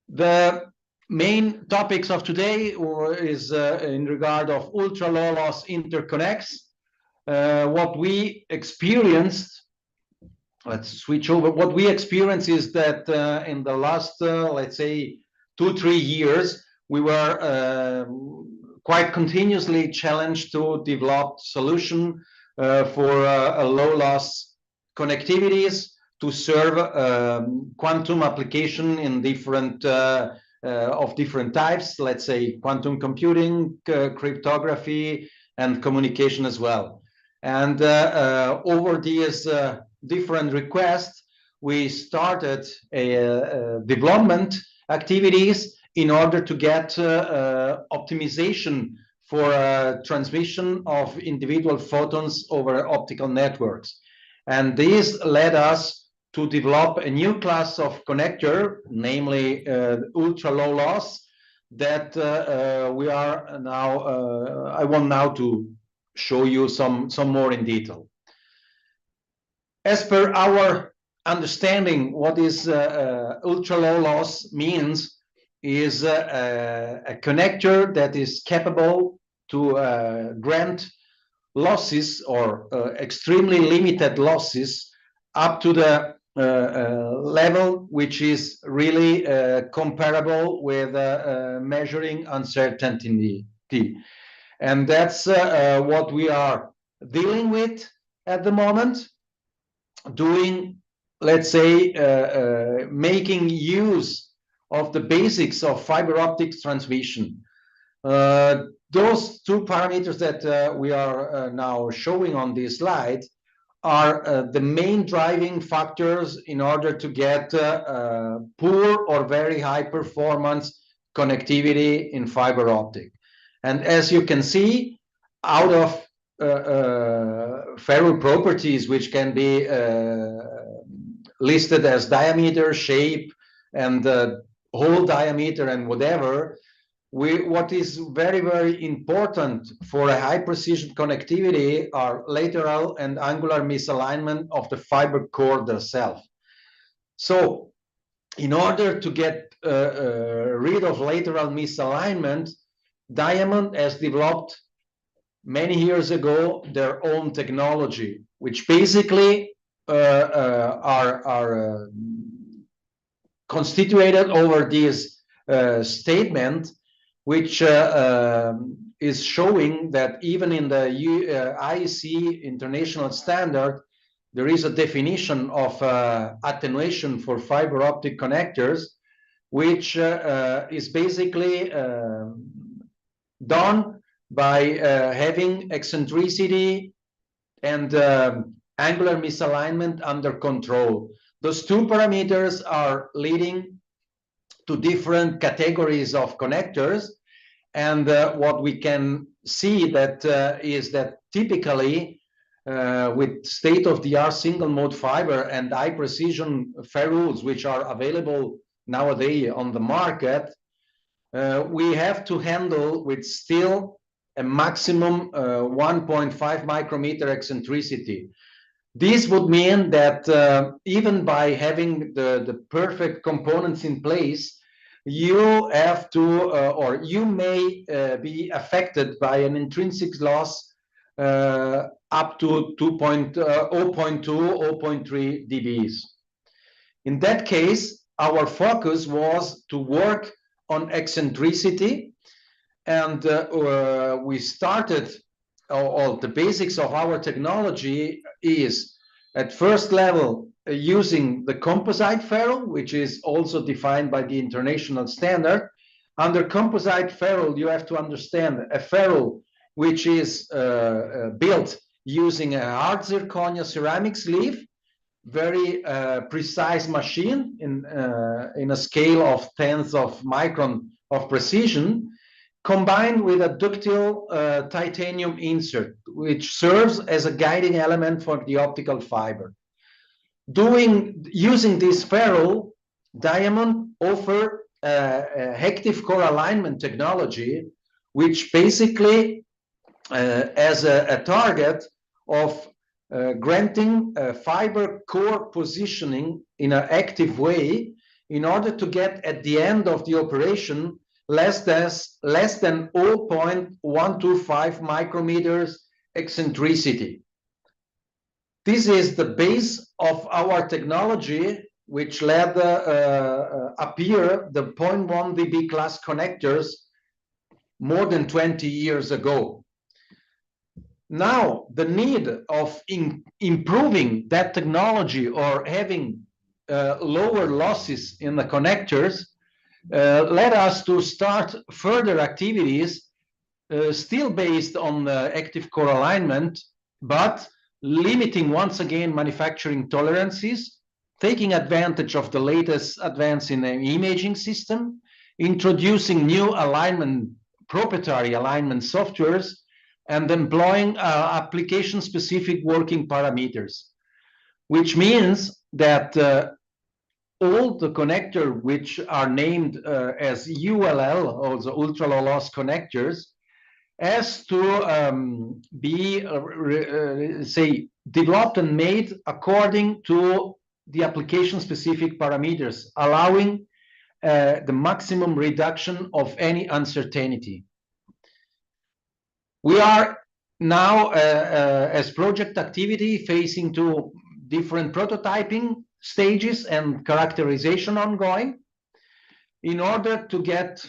The main topics of today is in regard of ultra low loss interconnects. What we experienced, let's switch over. What we experienced is that in the last, let's say, 2-3 years, we were quite continuously challenged to develop solution for low loss connectivities to serve quantum application in different of different types, let's say quantum computing, cryptography, and communication as well. And over these different requests, we started a development activities in order to get optimization for transmission of individual photons over optical networks. And this led us to develop a new class of connector, namely ultra low loss, that we are now, I want now to show you some more in detail. As per our understanding, what is ultra low loss means is a connector that is capable to grant losses or extremely limited losses up to the level which is really comparable with measuring uncertainty. And that's what we are dealing with at the moment, doing, let's say, making use of the basics of fiber optic transmission. Those 2 parameters that we are now showing on this slide are the main driving factors in order to get poor or very high performance connectivity in fiber optic. And as you can see, out of ferrule properties, which can be listed as diameter, shape, and hole diameter and whatever, what is very, very important for a high precision connectivity are lateral and angular misalignment of the fiber core itself. So in order to get rid of lateral misalignment, Diamond has developed many years ago their own technology, which basically are constituted over this statement, which is showing that even in the IEC international standard, there is a definition of attenuation for fiber optic connectors, which is basically done by having eccentricity and angular misalignment under control. Those two parameters are leading to different categories of connectors. And what we can see that is that typically with state-of-the-art single-mode fiber and high-precision ferrules, which are available nowadays on the market, we have to handle with still a maximum 1.5 micrometer eccentricity. This would mean that even by having the perfect components in place, you have to, or you may be affected by an intrinsic loss up to 0.2, 0.3 dBs. In that case, our focus was to work on eccentricity, and we started, or the basics of our technology is at first level using the composite ferrule, which is also defined by the international standard. Under composite ferrule, you have to understand a ferrule which is built using a hard zirconia ceramic sleeve, very precise machine in a scale of tenths of micron of precision, combined with a ductile titanium insert, which serves as a guiding element for the optical fiber. Using this ferrule, Diamond offer active core alignment technology, which basically has a target of granting fiber core positioning in an active way in order to get at the end of the operation less than 0.125 micrometers eccentricity. This is the base of our technology, which led appear the 0.1 dB class connectors more than 20 years ago. Now, the need of improving that technology or having lower losses in the connectors led us to start further activities still based on active core alignment, but limiting once again manufacturing tolerances, taking advantage of the latest advance in the imaging system, introducing new alignment, proprietary alignment softwares, and employing application-specific working parameters, which means that all the connectors which are named as ULL, also ultra low loss connectors, has to be say developed and made according to the application-specific parameters, allowing the maximum reduction of any uncertainty. We are now, as project activity, facing to different prototyping stages and characterization ongoing in order to get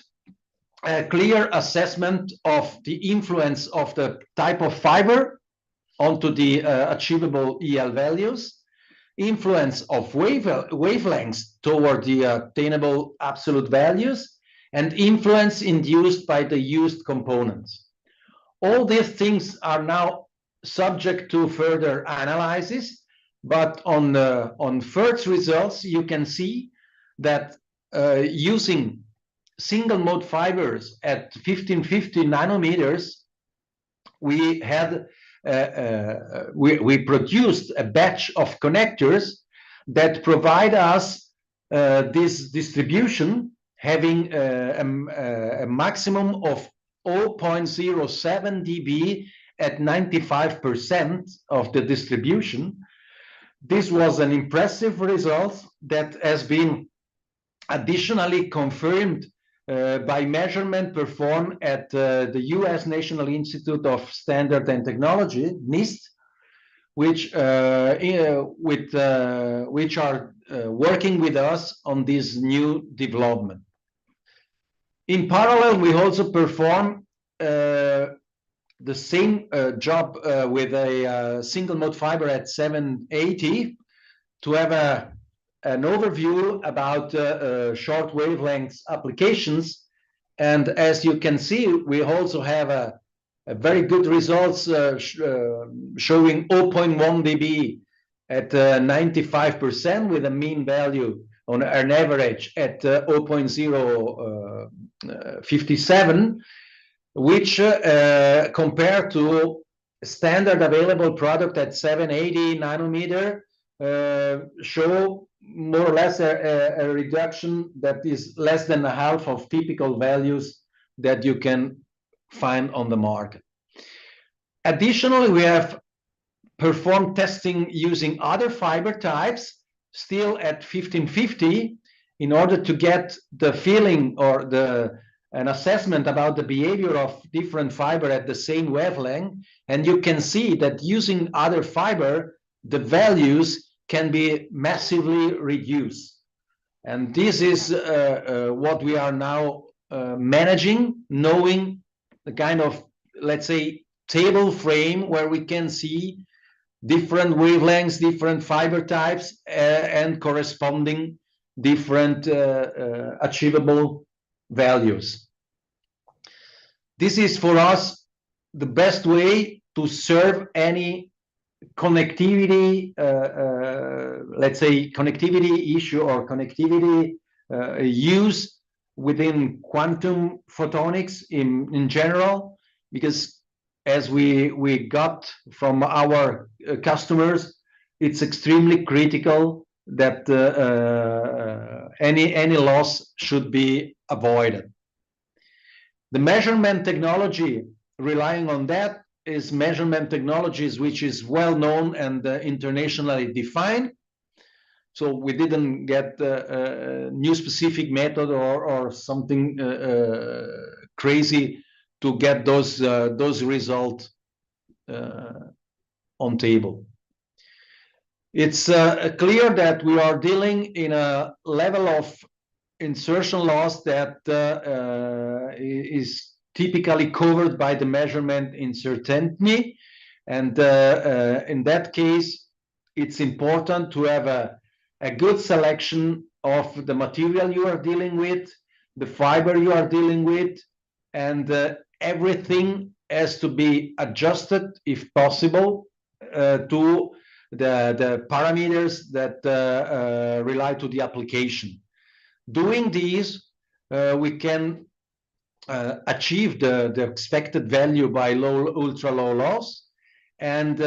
a clear assessment of the influence of the type of fiber onto the achievable EL values, influence of wavelengths toward the attainable absolute values, and influence induced by the used components. All these things are now subject to further analysis, but on first results, you can see that using single mode fibers at 1550 nanometers, we had we produced a batch of connectors that provide us this distribution, having a maximum of 0.07 dB at 95% of the distribution. This was an impressive result that has been additionally confirmed by measurement performed at the US National Institute of Standard and Technology, NIST, which are working with us on this new development. In parallel, we also perform the same job with a single mode fiber at 780 to have an overview about short wavelengths applications. And as you can see, we also have a very good results showing 0.1 dB at 95% with a mean value on an average at 0.057, which compared to standard available product at 780 nanometer show more or less a reduction that is less than a half of typical values that you can find on the market. Additionally, we have performed testing using other fiber types, still at 1550, in order to get the feeling or an assessment about the behavior of different fiber at the same wavelength. And you can see that using other fiber, the values can be massively reduced. And this is what we are now managing, knowing the kind of, let's say, table frame where we can see different wavelengths, different fiber types, and corresponding different achievable values. This is for us the best way to serve any connectivity, let's say, connectivity issue or connectivity use within quantum photonics in general, because as we got from our customers, it's extremely critical that any loss should be avoided. The measurement technology relying on that is measurement technologies which is well known and internationally defined. So we didn't get a new specific method or something crazy to get those results on table. It's clear that we are dealing in a level of insertion loss that is typically covered by the measurement uncertainty, and in that case, it's important to have a good selection of the material you are dealing with, the fiber you are dealing with, and everything has to be adjusted, if possible, to the parameters that rely to the application. Doing these, we can achieve the expected value by ultra low loss, and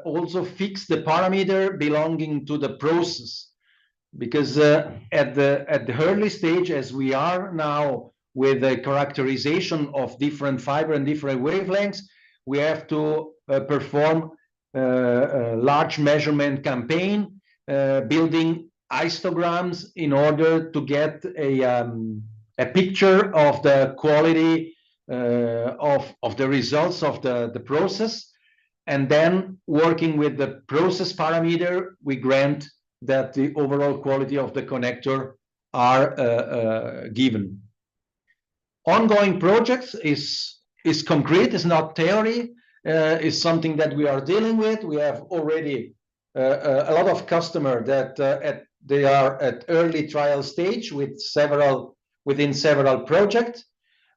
also fix the parameter belonging to the process, because at the early stage, as we are now with the characterization of different fiber and different wavelengths, we have to perform a large measurement campaign, building histograms in order to get a picture of the quality of the results of the process, and then working with the process parameter, we grant that the overall quality of the connector are given. Ongoing projects is concrete, is not theory, is something that we are dealing with. We have already a lot of customers that they are at early trial stage within several projects,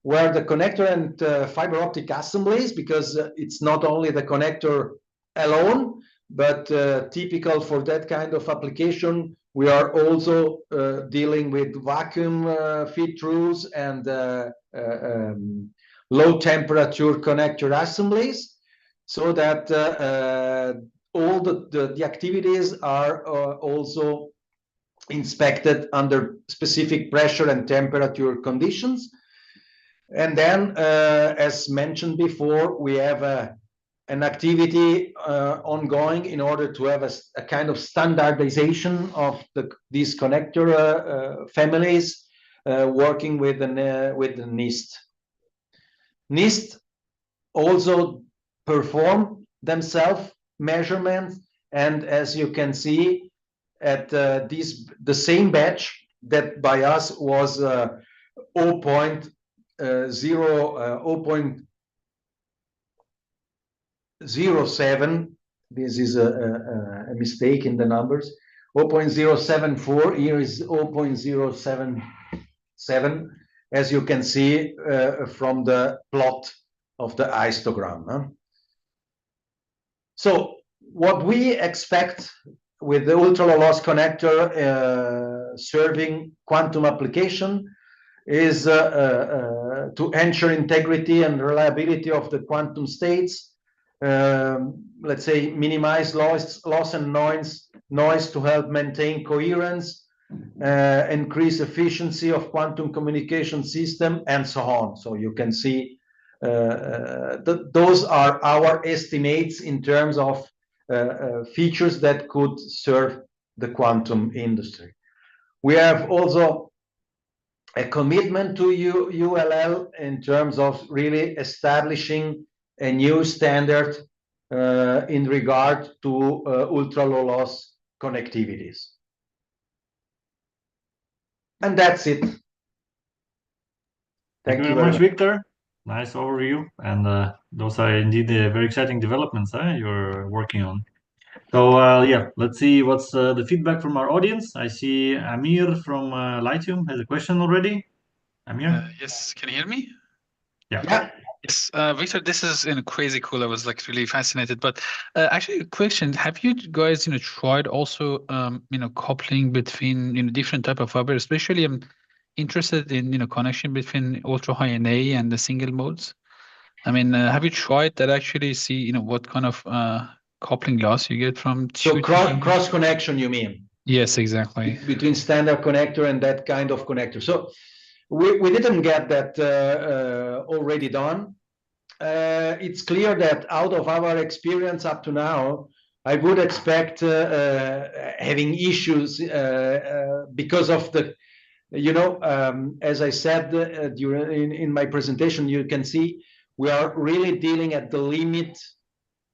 where the connector and fiber optic assemblies, because it's not only the connector alone, but typical for that kind of application, we are also dealing with vacuum feed-throughs and low temperature connector assemblies, so that all the activities are also inspected under specific pressure and temperature conditions. And then, as mentioned before, we have an activity ongoing in order to have a kind of standardization of these connector families, working with the NIST. NIST also perform themselves measurements, and as you can see at the same batch that by us was 0.0 0.07. This is a mistake in the numbers. 0.074, here is 0.077, as you can see from the plot of the histogram. Huh? So what we expect with the ultra-low loss connector serving quantum application is to ensure integrity and reliability of the quantum states. Let's say minimize loss and noise to help maintain coherence, increase efficiency of quantum communication system, and so on. So you can see those are our estimates in terms of features that could serve the quantum industry. We have also a commitment to ULL in terms of really establishing a new standard in regard to ultra-low loss connectivities. And that's it. Thank you very much, Victor. Nice overview. And those are indeed very exciting developments you're working on. So yeah, let's see what's the feedback from our audience. I see Amir from Lithium has a question already. Amir? Yes, can you hear me? Yeah. Yes, Victor, this is crazy cool. I was like really fascinated. But actually, a question: have you guys tried also coupling between different type of fiber? Especially, I'm interested in connection between ultra high NA and the single modes. I mean, have you tried that? Actually, see what kind of coupling loss you get from so cross connection, you mean? Yes, exactly. Between standard connector and that kind of connector. So we didn't get that already done. It's clear that out of our experience up to now, I would expect having issues because of the, as I said in my presentation, you can see we are really dealing at the limit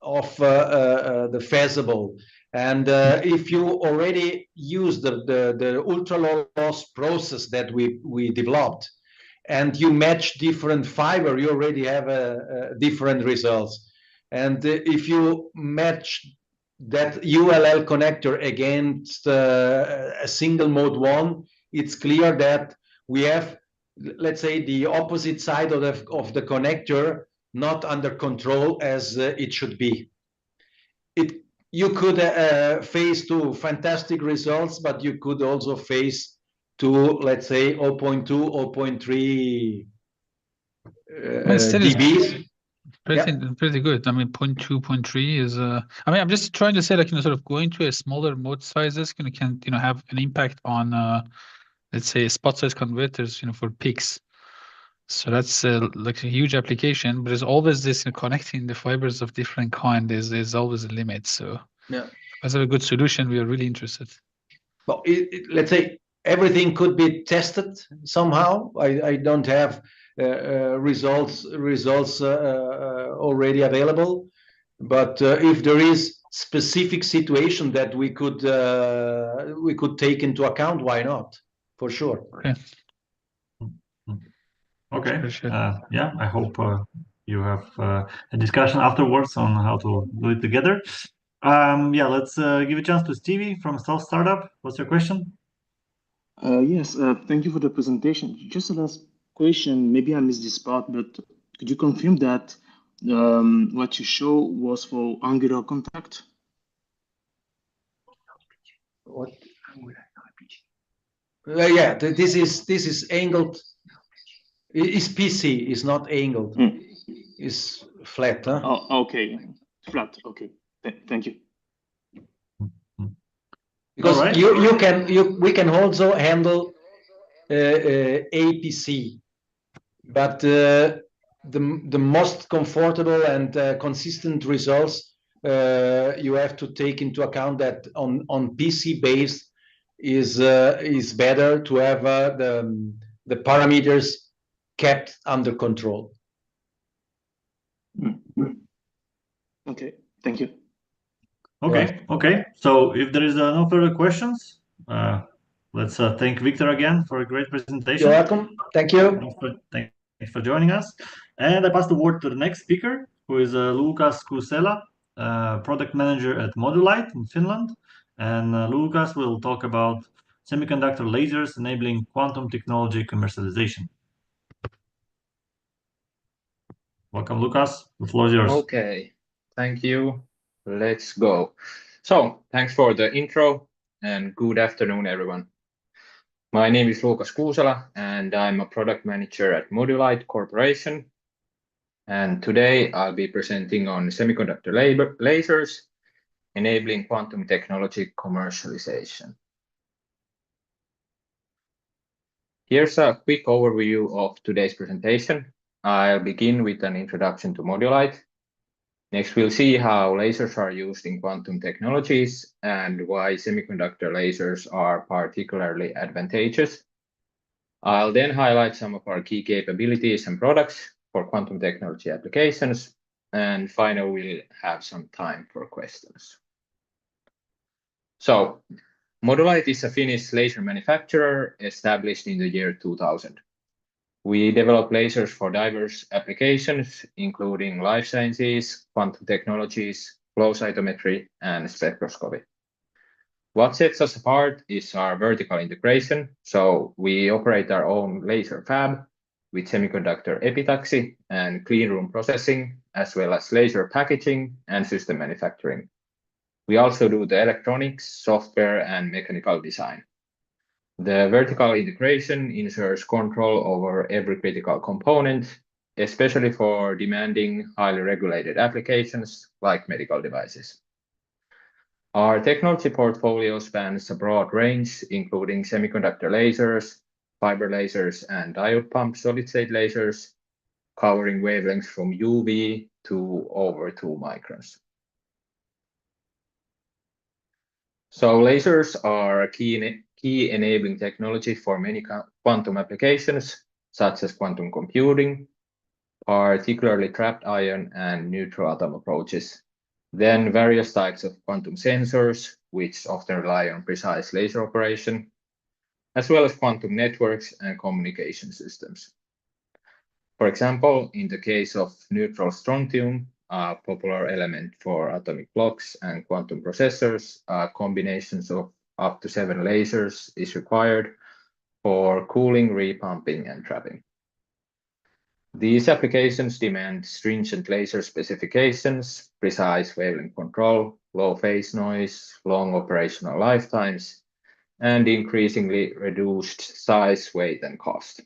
of the feasible. And if you already use the ultra low loss process that we developed, and you match different fiber, you already have different results. And if you match that ULL connector against a single mode one, it's clear that we have, let's say, the opposite side of the connector not under control as it should be. You could face to fantastic results, but you could also face to, let's say, 0.2, 0.3 dBs. Pretty good. I mean, 0.2, 0.3 is. I mean, I'm just trying to say, like, sort of going to a smaller mode sizes can have an impact on, let's say, spot size converters, for peaks. So that's like a huge application, but there's always this connecting the fibers of different kind is always a limit. So yeah, as a good solution, we are really interested. Well, let's say everything could be tested somehow. I don't have results already available, but if there is specific situation that we could take into account, why not? For sure. Okay. Yeah, I hope you have a discussion afterwards on how to do it together. Yeah, let's give a chance to Stevie from Self Startup. What's your question? Yes, thank you for the presentation. Just a last question. Maybe I missed this part, but could you confirm that what you show was for angular contact? What? Yeah, this is angled. It's PC. It's not angled. It's flat. Huh? Oh, okay, flat. Okay, thank you. Because we can also handle APC, but the most comfortable and consistent results you have to take into account that on PC based is better to have the parameters kept under control. Okay, thank you. Okay. So if there is no further questions, let's thank Victor again for a great presentation. You're welcome. Thank you. Thank Thanks for joining us. And I pass the word to the next speaker, who is Lukas Kuusela, product manager at Modulite in Finland. And Lukas will talk about semiconductor lasers enabling quantum technology commercialization. Welcome, Lukas. The floor is yours. Okay, thank you. Let's go. So, thanks for the intro and good afternoon, everyone. My name is Lukas Kuusela and I'm a product manager at Modulite Corporation. And today I'll be presenting on semiconductor lasers enabling quantum technology commercialization. Here's a quick overview of today's presentation. I'll begin with an introduction to Modulite. Next, we'll see how lasers are used in quantum technologies and why semiconductor lasers are particularly advantageous. I'll then highlight some of our key capabilities and products for quantum technology applications. And finally, we'll have some time for questions. So, Modulite is a Finnish laser manufacturer established in the year 2000. We develop lasers for diverse applications, including life sciences, quantum technologies, flow cytometry, and spectroscopy. What sets us apart is our vertical integration. So we operate our own laser fab with semiconductor epitaxy and clean room processing, as well as laser packaging and system manufacturing. We also do the electronics, software, and mechanical design. The vertical integration ensures control over every critical component, especially for demanding, highly regulated applications like medical devices. Our technology portfolio spans a broad range, including semiconductor lasers, fiber lasers, and diode pump solid-state lasers, covering wavelengths from UV to over 2 microns. So lasers are a key enabling technology for many quantum applications, such as quantum computing, particularly trapped ion and neutral atom approaches. Then various types of quantum sensors, which often rely on precise laser operation, as well as quantum networks and communication systems. For example, in the case of neutral strontium, a popular element for atomic clocks and quantum processors, combinations of up to 7 lasers is required for cooling, repumping, and trapping. These applications demand stringent laser specifications, precise wavelength control, low phase noise, long operational lifetimes, and increasingly reduced size, weight, and cost.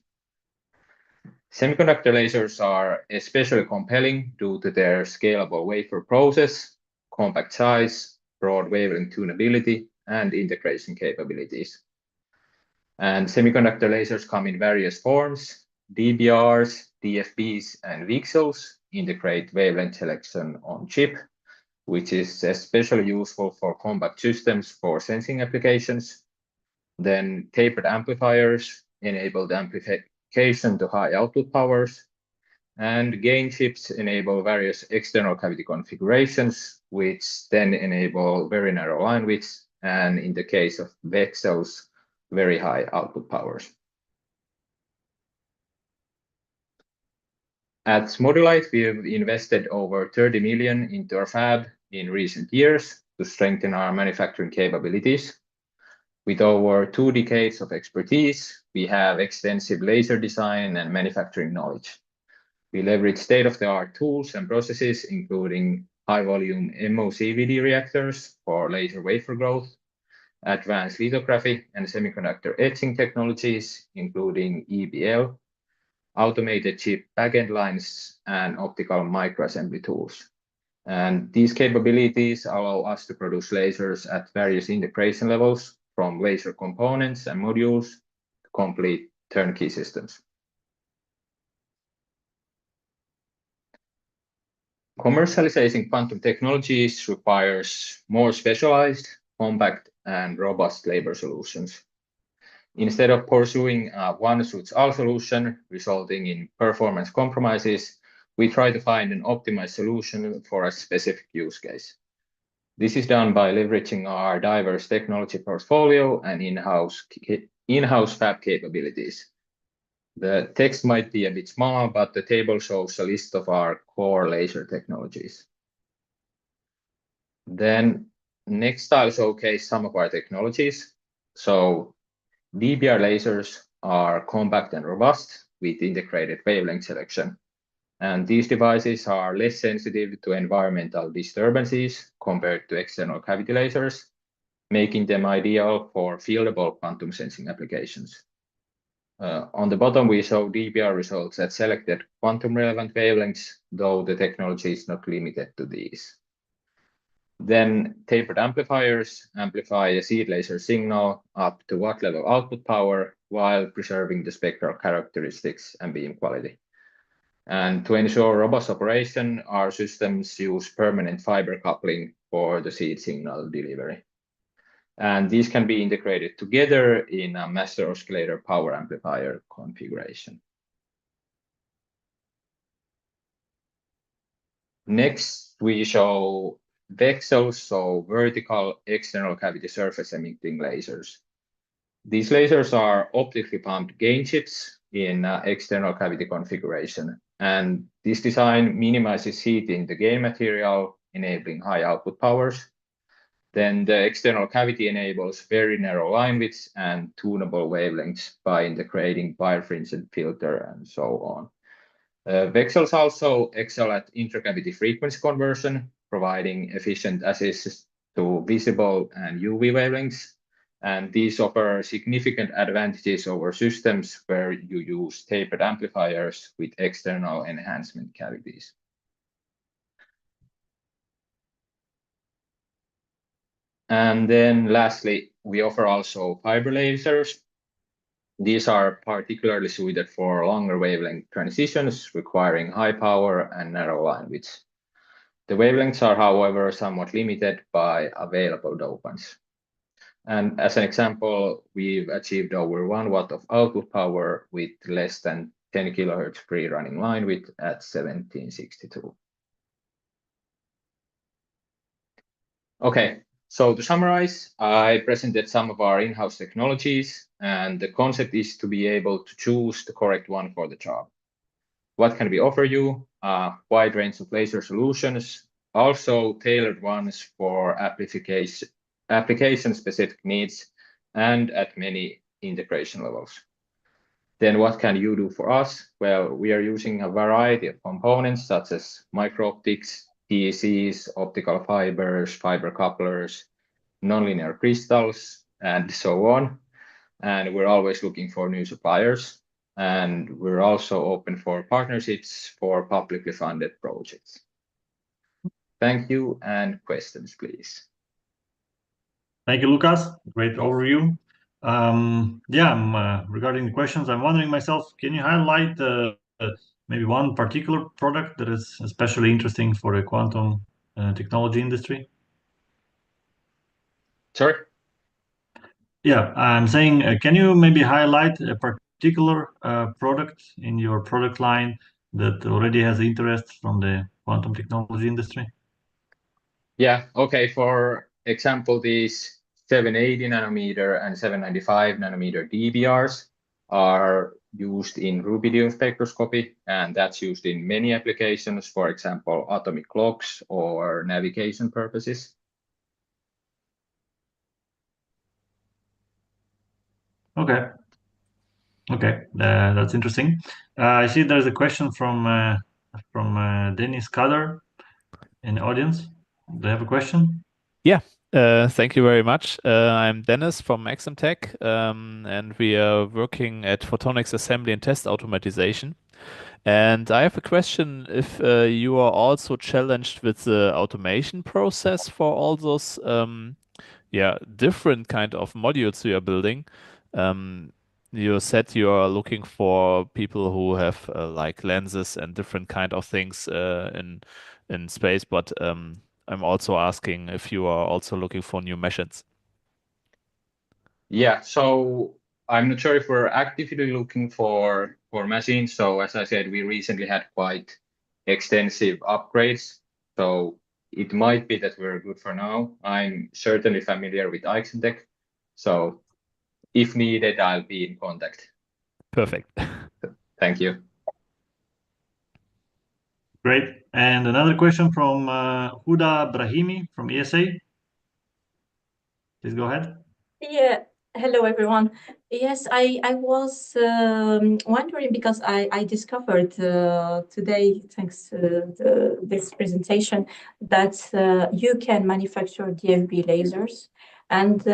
Semiconductor lasers are especially compelling due to their scalable wafer process, compact size, broad wavelength tunability, and integration capabilities. And semiconductor lasers come in various forms. DBRs, DFBs, and VCSELs integrate wavelength selection on chip, which is especially useful for compact systems for sensing applications. Then tapered amplifiers enable the amplification to high output powers, and gain chips enable various external cavity configurations, which then enable very narrow line widths, and in the case of VCSELs, very high output powers. At Modulite, we have invested over 30 million into our fab in recent years to strengthen our manufacturing capabilities. With over 2 decades of expertise, we have extensive laser design and manufacturing knowledge. We leverage state-of-the-art tools and processes, including high-volume MOCVD reactors for laser wafer growth, advanced lithography and semiconductor etching technologies, including EBL, automated chip backend lines, and optical microassembly tools. And these capabilities allow us to produce lasers at various integration levels, from laser components and modules to complete turnkey systems. Commercializing quantum technologies requires more specialized, compact, and robust labor solutions. Instead of pursuing a one-suits-all solution, resulting in performance compromises, we try to find an optimized solution for a specific use case. This is done by leveraging our diverse technology portfolio and in-house fab capabilities. The text might be a bit small, but the table shows a list of our core laser technologies. Then next I'll showcase some of our technologies. So DBR lasers are compact and robust with integrated wavelength selection. And these devices are less sensitive to environmental disturbances compared to external cavity lasers, making them ideal for fieldable quantum sensing applications. On the bottom, we show DBR results at selected quantum-relevant wavelengths, though the technology is not limited to these. Then tapered amplifiers amplify a seed laser signal up to watt level output power while preserving the spectral characteristics and beam quality. And to ensure robust operation, our systems use permanent fiber coupling for the seed signal delivery. And these can be integrated together in a master oscillator power amplifier configuration. Next, we show VCSELs, so vertical external cavity surface emitting lasers. These lasers are optically pumped gain chips in external cavity configuration. And this design minimizes heat in the gain material, enabling high output powers. Then the external cavity enables very narrow line widths and tunable wavelengths by integrating birefringent filter and so on. VCSELs also excel at intracavity frequency conversion, providing efficient access to visible and UV wavelengths. And these offer significant advantages over systems where you use tapered amplifiers with external enhancement cavities. And then lastly, we offer also fiber lasers. These are particularly suited for longer wavelength transitions requiring high power and narrow line widths. The wavelengths are, however, somewhat limited by available dopants. And as an example, we've achieved over 1 watt of output power with less than 10 kilohertz pre-running line width at 1762. Okay, so to summarize, I presented some of our in-house technologies, and the concept is to be able to choose the correct one for the job. What can we offer you? A wide range of laser solutions, also tailored ones for application-specific needs and at many integration levels. Then what can you do for us? Well, we are using a variety of components such as micro-optics, TECs, optical fibers, fiber couplers, nonlinear crystals, and so on. And we're always looking for new suppliers. And we're also open for partnerships for publicly funded projects. Thank you, and questions, please. Thank you, Lucas. Great overview. Regarding the questions, I'm wondering myself, can you highlight maybe one particular product that is especially interesting for the quantum technology industry? Sorry? Yeah, I'm saying, can you maybe highlight a particular product in your product line that already has interest from the quantum technology industry? Yeah, okay. For example, these 780 nanometer and 795 nanometer DBRs are used in rubidium spectroscopy, and that's used in many applications, for example, atomic clocks or navigation purposes. Okay. Okay, that's interesting. I see there's a question from Dennis Kader in the audience. Do you have a question? Yeah, thank you very much. I'm Dennis from AEMtec, and we are working at Photonics assembly and test automatization. And I have a question if you are also challenged with the automation process for all those different kind of modules you are building. You said you are looking for people who have like lenses and different kind of things in space, but I'm also asking if you are also looking for new machines. Yeah, so I'm not sure if we're actively looking for machines. So as I said, we recently had quite extensive upgrades. So it might be that we're good for now. I'm certainly familiar with AEMtec. So if needed, I'll be in contact. Perfect. Thank you. Great. And another question from Huda Brahimi from ESA. Please go ahead. Yeah, hello everyone. Yes, I was wondering because I discovered today, thanks to this presentation, that you can manufacture DFB lasers. And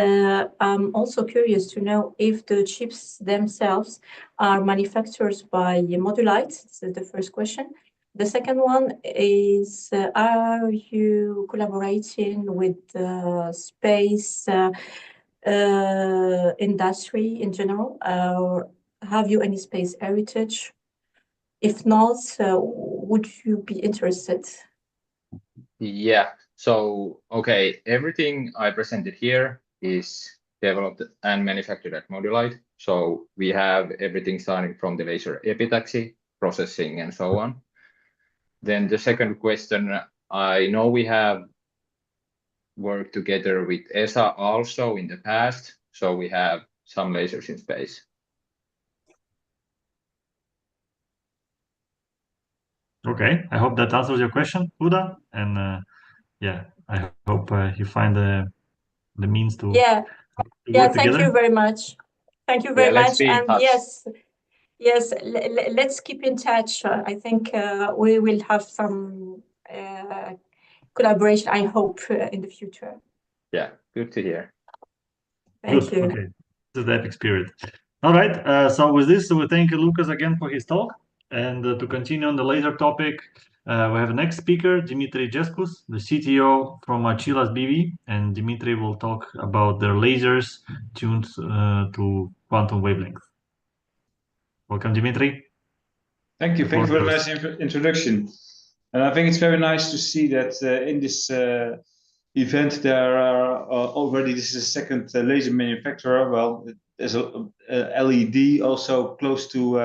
I'm also curious to know if the chips themselves are manufactured by Modulite. This is the first question. The second one is, are you collaborating with space industry in general, or have you any space heritage? If not, would you be interested? Yeah, so okay, everything I presented here is developed and manufactured at Modulite. So we have everything starting from the laser epitaxy, processing, and so on. Then the second question, I know we have worked together with ESA also in the past, so we have some lasers in space. Okay, I hope that answers your question, Huda. And yeah, I hope you find the means to, yeah, to yeah. work Thank together. you very much. Thank you very let's much. be in And touch. yes, let's keep in touch. I think we will have some collaboration, I hope, in the future. Yeah, good to hear. Thank you. Okay, this is the epic spirit. All right, so with this, we thank Lucas again for his talk. And to continue on the laser topic, we have the next speaker, Dimitri Jeskus, the CTO from Chilas BV. And Dimitri will talk about their lasers tuned to quantum wavelength. Welcome, Dimitri. Thank you. Thank you for the nice introduction. And I think it's very nice to see that in this event there are already, this is a second laser manufacturer. Well, there's a LED also close to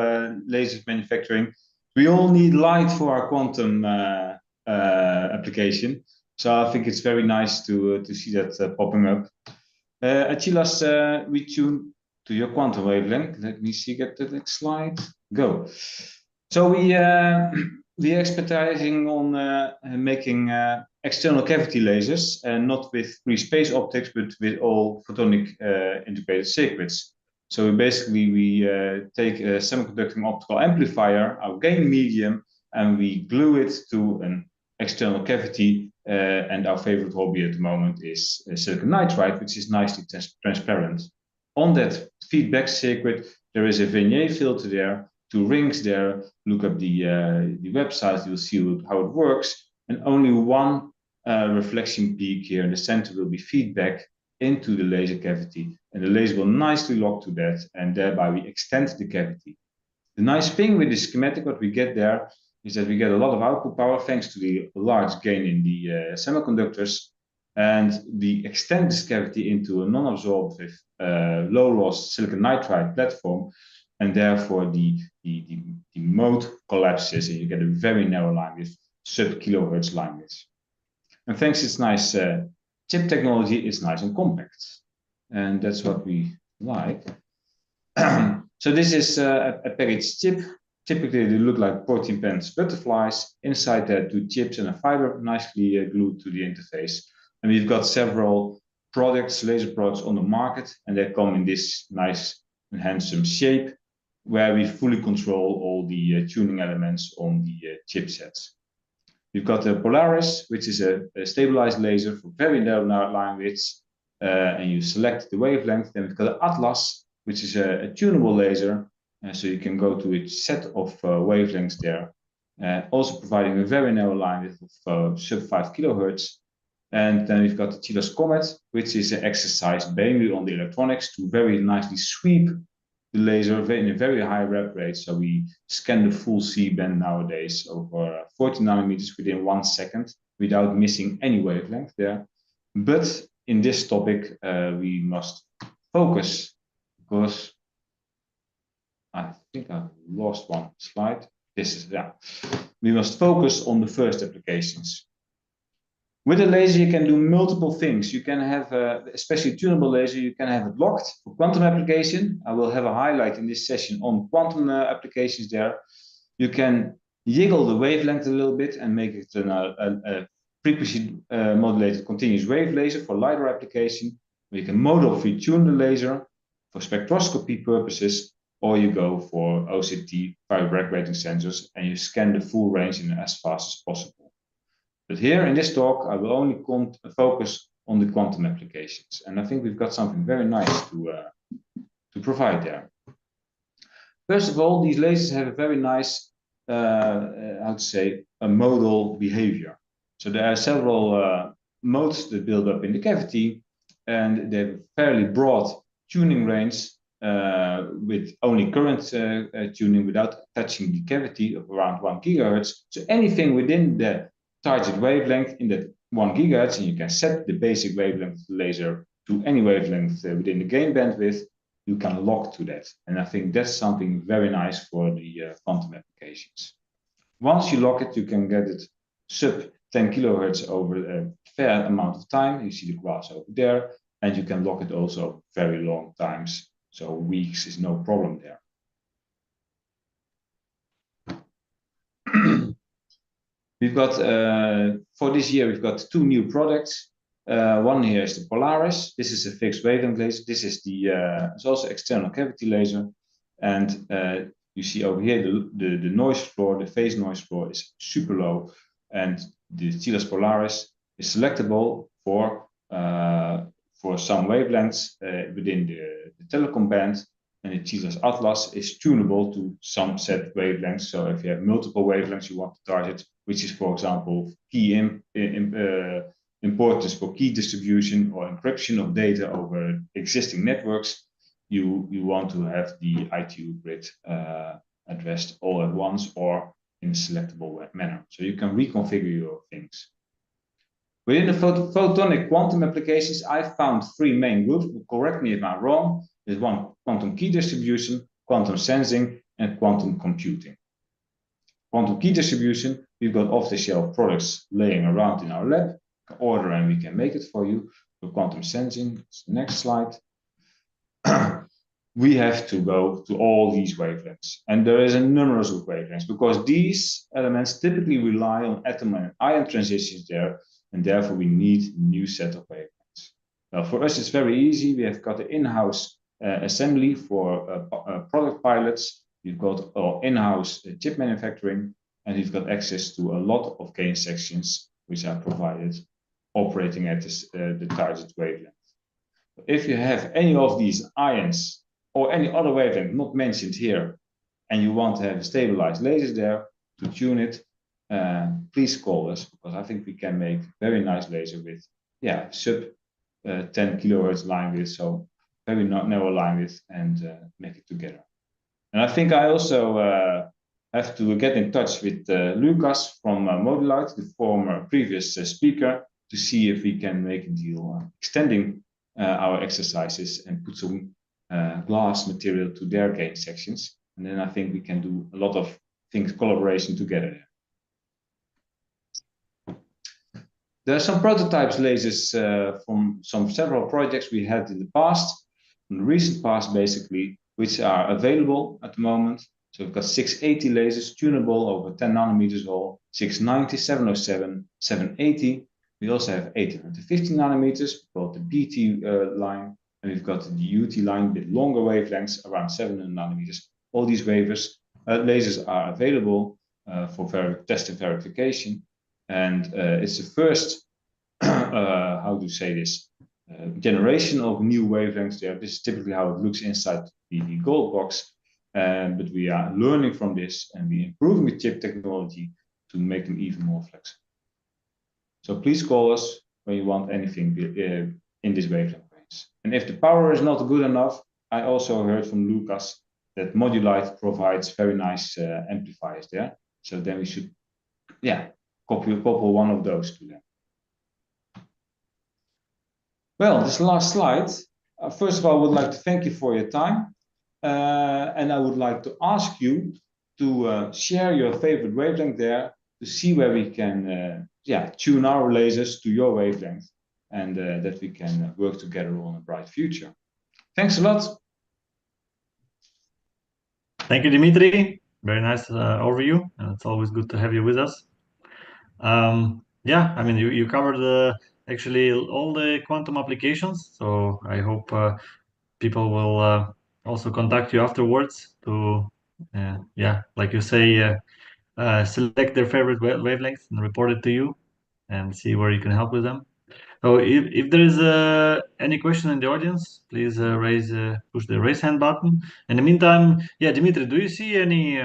laser manufacturing. We all need light for our quantum application. So I think it's very nice to see that popping up. At Chilas, we tune to your quantum wavelength. Let me see, get the next slide. Go. So we are expertising on making external cavity lasers, and not with free space optics, but with all photonic integrated circuits. So basically we take a semiconducting optical amplifier, our gain medium, and we glue it to an external cavity. And our favorite hobby at the moment is silicon nitride, which is nicely transparent. On that feedback circuit, there is a Vignette filter there, 2 rings there. Look up the website, you'll see how it works. And only one reflection peak here in the center will be feedback into the laser cavity. And the laser will nicely lock to that, and thereby we extend the cavity. The nice thing with the schematic, what we get there, is that we get a lot of output power thanks to the large gain in the semiconductors. And we extend this cavity into a non-absorptive, low-loss silicon nitride platform. And therefore the mode collapses and you get a very narrow line width, sub-kilohertz line width. And thanks to its nice chip technology, it's nice and compact. And that's what we like. So this is a packaged chip. Typically they look like protein pens butterflies. Inside there are 2 chips and a fiber nicely glued to the interface. And we've got several products, laser products on the market, and they come in this nice and handsome shape, where we fully control all the tuning elements on the chipsets. We've got the Polaris, which is a stabilized laser for very narrow line widths, and you select the wavelength. Then we've got the Atlas, which is a tunable laser, so you can go to a set of wavelengths there, also providing a very narrow line width of sub 5 kilohertz. And then we've got the Chilas Comet, which is an exercise mainly on the electronics to very nicely sweep the laser in a very high rep rate. So we scan the full C-band nowadays over 40 nanometers within 1 second without missing any wavelength there. But in this topic, we must focus, because I think I lost one slide. This is, yeah. We must focus on the first applications. With a laser, you can do multiple things. You can have, especially tunable laser, you can have it locked for quantum application. I will have a highlight in this session on quantum applications there. You can jiggle the wavelength a little bit and make it a frequency modulated continuous wave laser for LiDAR application. You can model free tune the laser for spectroscopy purposes, or you go for OCT vibrating sensors and you scan the full range in as fast as possible. But here in this talk, I will only focus on the quantum applications. And I think we've got something very nice to provide there. First of all, these lasers have a very nice, how to say, a modal behavior. So there are several modes that build up in the cavity, and they have a fairly broad tuning range with only current tuning without touching the cavity of around 1 gigahertz. So anything within the target wavelength in that 1 gigahertz, and you can set the basic wavelength of the laser to any wavelength within the gain bandwidth, you can lock to that. And I think that's something very nice for the quantum applications. Once you lock it, you can get it sub 10 kilohertz over a fair amount of time. You see the graphs over there, and you can lock it also very long times. So weeks is no problem there. We've got, for this year, we've got 2 new products. One here is the Polaris. This is a fixed wavelength laser. This is the, it's also external cavity laser. And you see over here, the noise floor, the phase noise floor is super low. And the TLS Polaris is selectable for some wavelengths within the telecom band. And the TLS Atlas is tunable to some set wavelengths. So if you have multiple wavelengths you want to target, which is, for example, key importance for key distribution or encryption of data over existing networks, you want to have the ITU grid addressed all at once or in a selectable manner. So you can reconfigure your things. Within the photonic quantum applications, I found 3 main groups. Correct me if I'm wrong. There's one quantum key distribution, quantum sensing, and quantum computing. Quantum key distribution, we've got off-the-shelf products laying around in our lab. Order and we can make it for you. For quantum sensing, next slide. We have to go to all these wavelengths. And there is a numerous of wavelengths because these elements typically rely on atom and ion transitions there, and therefore we need a new set of wavelengths. Now for us it's very easy. We have got an in-house assembly for product pilots. We've got our in-house chip manufacturing, and we've got access to a lot of gain sections which are provided operating at the target wavelength. If you have any of these ions or any other wavelength not mentioned here, and you want to have a stabilized laser there to tune it, please call us, because I think we can make very nice laser with, yeah, sub 10 kilohertz line width, so very narrow line width, and make it together. And I think I also have to get in touch with Lucas from Moderator, the former previous speaker, to see if we can make a deal extending our exercises and put some glass material to their gain sections. And then I think we can do a lot of things, collaboration together. There are some prototypes lasers from several projects we had in the past, in the recent past basically, which are available at the moment. So we've got 680 lasers tunable over 10 nanometers all, 690, 707, 780. We also have 850 nanometers, called the BT line, and we've got the UT line with longer wavelengths, around 700 nanometers. All these lasers are available for test and verification, and it's the first, how to say this, generation of new wavelengths there. This is typically how it looks inside the gold box, but we are learning from this, and we're improving the chip technology to make them even more flexible. So please call us when you want anything in this wavelength range. And if the power is not good enough, I also heard from Lucas that Modulite provides very nice amplifiers there. So then we should, yeah, couple one of those to them. Well, this last slide. First of all, I would like to thank you for your time. And I would like to ask you to share your favorite wavelength there to see where we can tune our lasers to your wavelength, and that we can work together on a bright future. Thanks a lot. Thank you, Dimitri. Very nice overview, and it's always good to have you with us. Yeah, I mean, you covered actually all the quantum applications, so I hope people will also contact you afterwards to, like you say, select their favorite wavelengths and report it to you and see where you can help with them. So if there is any question in the audience, please push the raise hand button. In the meantime, yeah, Dimitri, do you see any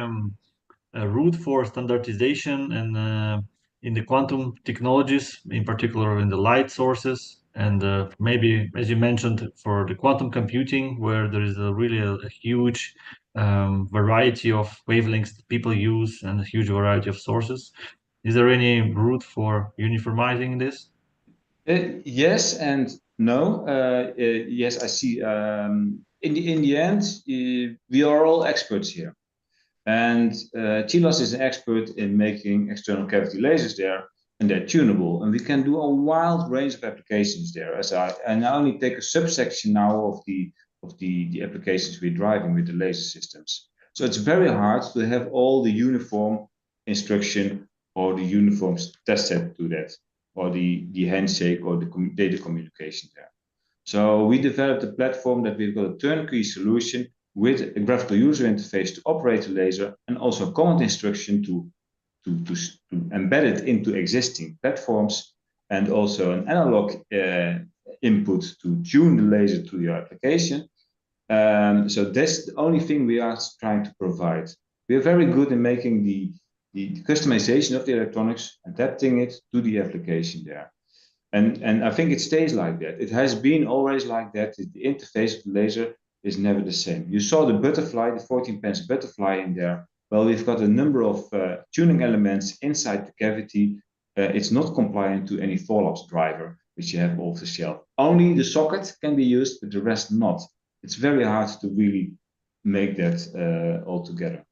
route for standardization and in the quantum technologies, in particular in the light sources, and maybe, as you mentioned, for the quantum computing, where there is really a huge variety of wavelengths that people use and a huge variety of sources? Is there any route for uniformizing this? Yes and no. Yes, I see. In the end, we are all experts here. And TLOS is an expert in making external cavity lasers there, and they're tunable. And we can do a wild range of applications there. And I only take a subsection now of the applications we're driving with the laser systems. So it's very hard to have all the uniform instruction or the uniform test set to that, or the handshake or the data communication there. So we developed a platform that we've got a turnkey solution with a graphical user interface to operate the laser, and also a command instruction to embed it into existing platforms, and also an analog input to tune the laser to your application. So that's the only thing we are trying to provide. We are very good in making the customization of the electronics, adapting it to the application there. And I think it stays like that. It has been always like that. The interface of the laser is never the same. You saw the butterfly, the 14 pence butterfly in there. Well, we've got a number of tuning elements inside the cavity. It's not compliant to any fall-ups driver, which you have off the shelf. Only the socket can be used, but the rest not. It's very hard to really make that all together.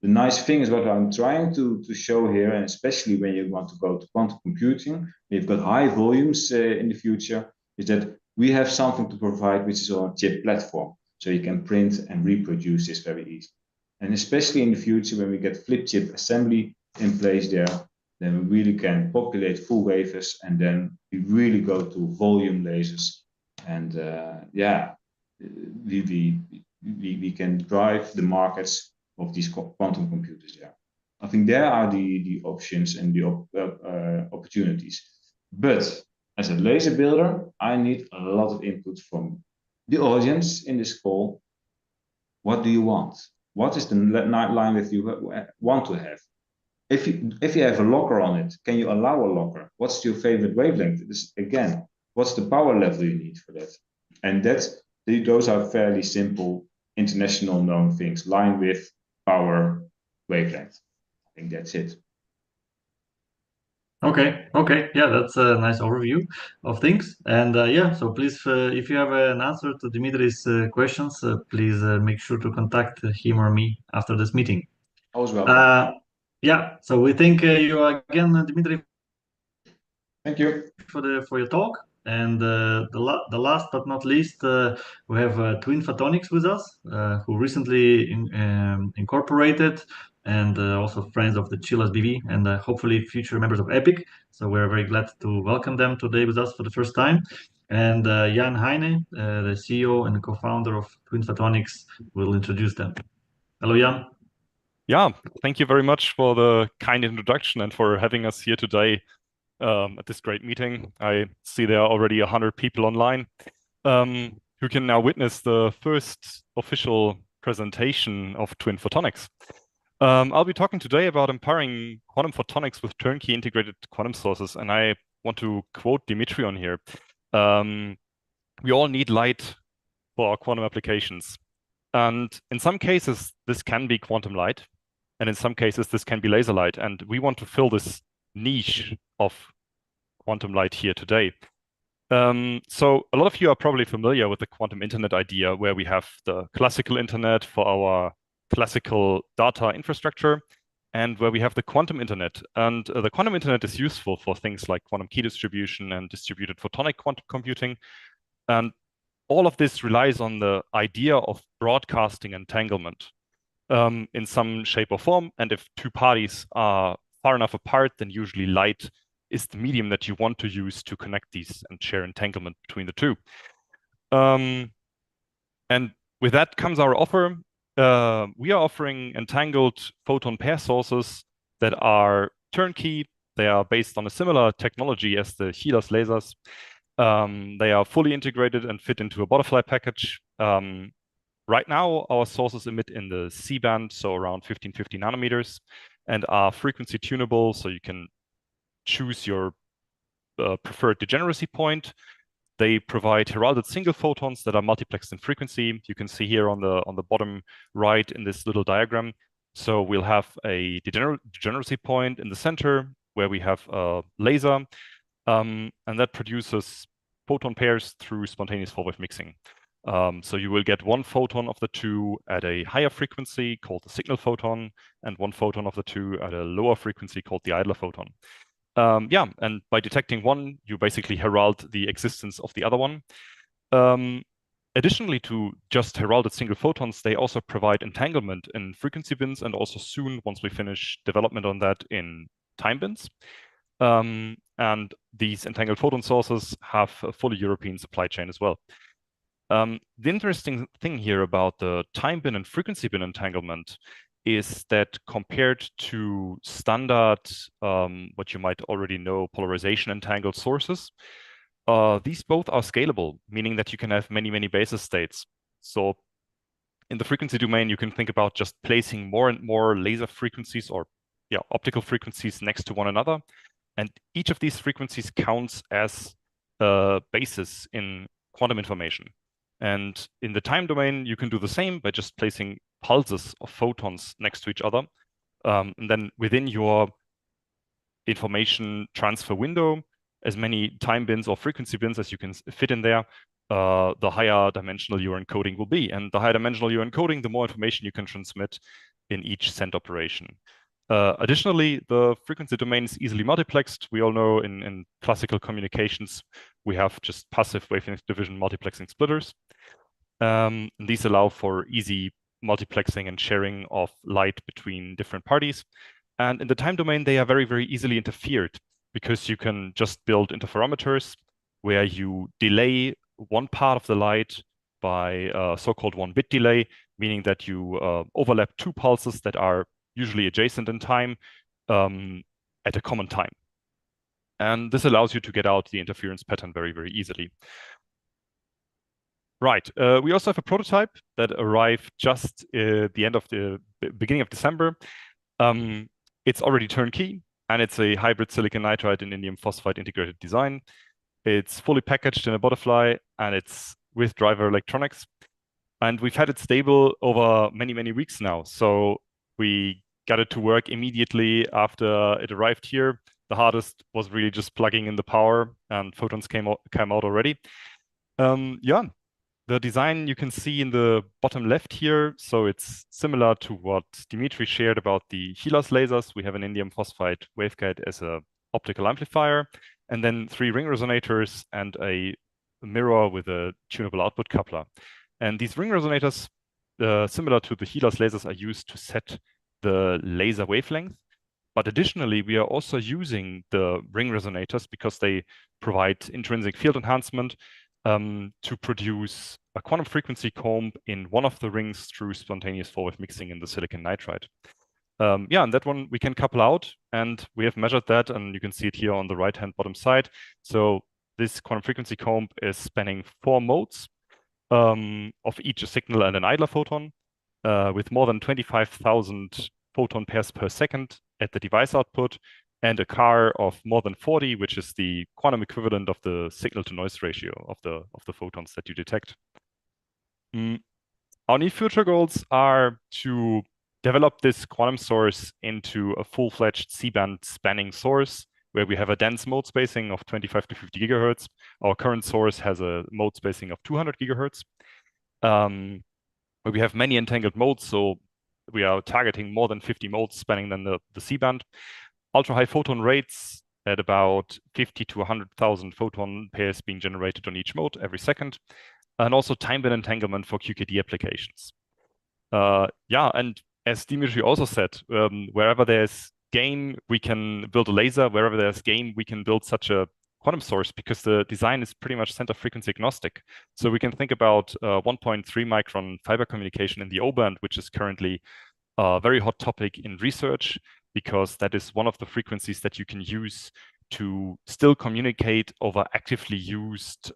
The nice thing is what I'm trying to show here, and especially when you want to go to quantum computing, we've got high volumes in the future, is that we have something to provide which is on a chip platform. So you can print and reproduce this very easily. And especially in the future, when we get flip chip assembly in place there, then we really can populate full wafers, and then we really go to volume lasers. And we can drive the markets of these quantum computers there. I think there are the options and the opportunities. But as a laser builder, I need a lot of input from the audience in this call. What do you want? What is the line that you want to have? If you have a locker on it, can you allow a locker? What's your favorite wavelength? Again, what's the power level you need for that? And those are fairly simple international known things: line width, power, wavelength. I think that's it. Okay, yeah, that's a nice overview of things. And so please, if you have an answer to Dimitri's questions, please make sure to contact him or me after this meeting. Always welcome. Yeah, so we thank you again, Dimitri. Thank you for your talk. And the last but not least, we have Twin Photonics with us, who recently incorporated, and also friends of the Chillers BV, and hopefully future members of EPIC. So we're very glad to welcome them today with us for the first time. And Jan Heine, the CEO and co-founder of Twin Photonics, will introduce them. Hello, Jan. Yeah, thank you very much for the kind introduction and for having us here today at this great meeting. I see there are already 100 people online who can now witness the first official presentation of Twin Photonics. I'll be talking today about empowering quantum photonics with turnkey integrated quantum sources, and I want to quote Dimitri on here. We all need light for our quantum applications. And in some cases, this can be quantum light, and in some cases, this can be laser light. And we want to fill this niche of quantum light here today. So a lot of you are probably familiar with the quantum internet idea, where we have the classical internet for our classical data infrastructure. and where we have the quantum internet. And the quantum internet is useful for things like quantum key distribution and distributed photonic quantum computing. And all of this relies on the idea of broadcasting entanglement in some shape or form. And if two parties are far enough apart, then usually light is the medium that you want to use to connect these and share entanglement between the two. And with that comes our offer. We are offering entangled photon pair sources that are turnkey. They are based on a similar technology as the HELAS lasers. They are fully integrated and fit into a butterfly package. Right now, our sources emit in the C band, so around 1550 nanometers, and are frequency tunable, so you can choose your preferred degeneracy point. They provide heralded single photons that are multiplexed in frequency. You can see here on the bottom right in this little diagram. So we'll have a degeneracy point in the center where we have a laser, and that produces photon pairs through spontaneous four-wave mixing. So you will get one photon of the two at a higher frequency called the signal photon, and one photon of the two at a lower frequency called the idler photon. Yeah, and by detecting one, you basically herald the existence of the other one. Additionally to just heralded single photons, they also provide entanglement in frequency bins, and also soon, once we finish development on that, in time bins. And these entangled photon sources have a fully European supply chain as well. The interesting thing here about the time bin and frequency bin entanglement is that compared to standard, what you might already know, polarization entangled sources, these both are scalable, meaning that you can have many, many basis states. So in the frequency domain, you can think about just placing more and more laser frequencies or optical frequencies next to one another. And each of these frequencies counts as a basis in quantum information. And in the time domain, you can do the same by just placing pulses of photons next to each other. And then within your information transfer window, as many time bins or frequency bins as you can fit in there, the higher dimensional your encoding will be. And the higher dimensional your encoding, the more information you can transmit in each send operation. Additionally, the frequency domain is easily multiplexed. We all know in classical communications, we have just passive wavelength division multiplexing splitters. These allow for easy multiplexing and sharing of light between different parties. And in the time domain, they are very, very easily interfered, because you can just build interferometers where you delay one part of the light by a so-called 1-bit delay, meaning that you overlap two pulses that are usually adjacent in time at a common time. And this allows you to get out the interference pattern very, very easily. Right. We also have a prototype that arrived just at the end of the beginning of December. It's already turnkey, and it's a hybrid silicon nitride and indium phosphide integrated design. It's fully packaged in a butterfly, and it's with driver electronics. And we've had it stable over many, many weeks now. So we got it to work immediately after it arrived here. The hardest was really just plugging in the power, and photons came out already. Yeah, the design you can see in the bottom left here. So it's similar to what Dimitri shared about the HELAS lasers. We have an indium phosphide waveguide as an optical amplifier, and then 3 ring resonators and a mirror with a tunable output coupler. And these ring resonators, similar to the HELAS lasers, are used to set the laser wavelength. But additionally, we are also using the ring resonators because they provide intrinsic field enhancement to produce a quantum frequency comb in one of the rings through spontaneous forward mixing in the silicon nitride. Yeah, and that one we can couple out, and we have measured that, and you can see it here on the right-hand bottom side. So this quantum frequency comb is spanning 4 modes of each a signal and an idler photon, with more than 25,000 photon pairs per second at the device output, and a CAR of more than 40, which is the quantum equivalent of the signal to noise ratio of the photons that you detect. Our new future goals are to develop this quantum source into a full-fledged C-band spanning source, where we have a dense mode spacing of 25 to 50 gigahertz. Our current source has a mode spacing of 200 gigahertz, where we have many entangled modes. So we are targeting more than 50 modes spanning then the C-band. Ultra-high photon rates at about 50 to 100,000 photon pairs being generated on each mode every second. And also time-band entanglement for QKD applications. Yeah, and as Dimitri also said, wherever there's gain, we can build a laser. Wherever there's gain, we can build such a quantum source, because the design is pretty much center frequency agnostic. So we can think about 1.3 micron fiber communication in the O-band, which is currently a very hot topic in research, because that is one of the frequencies that you can use to still communicate over actively used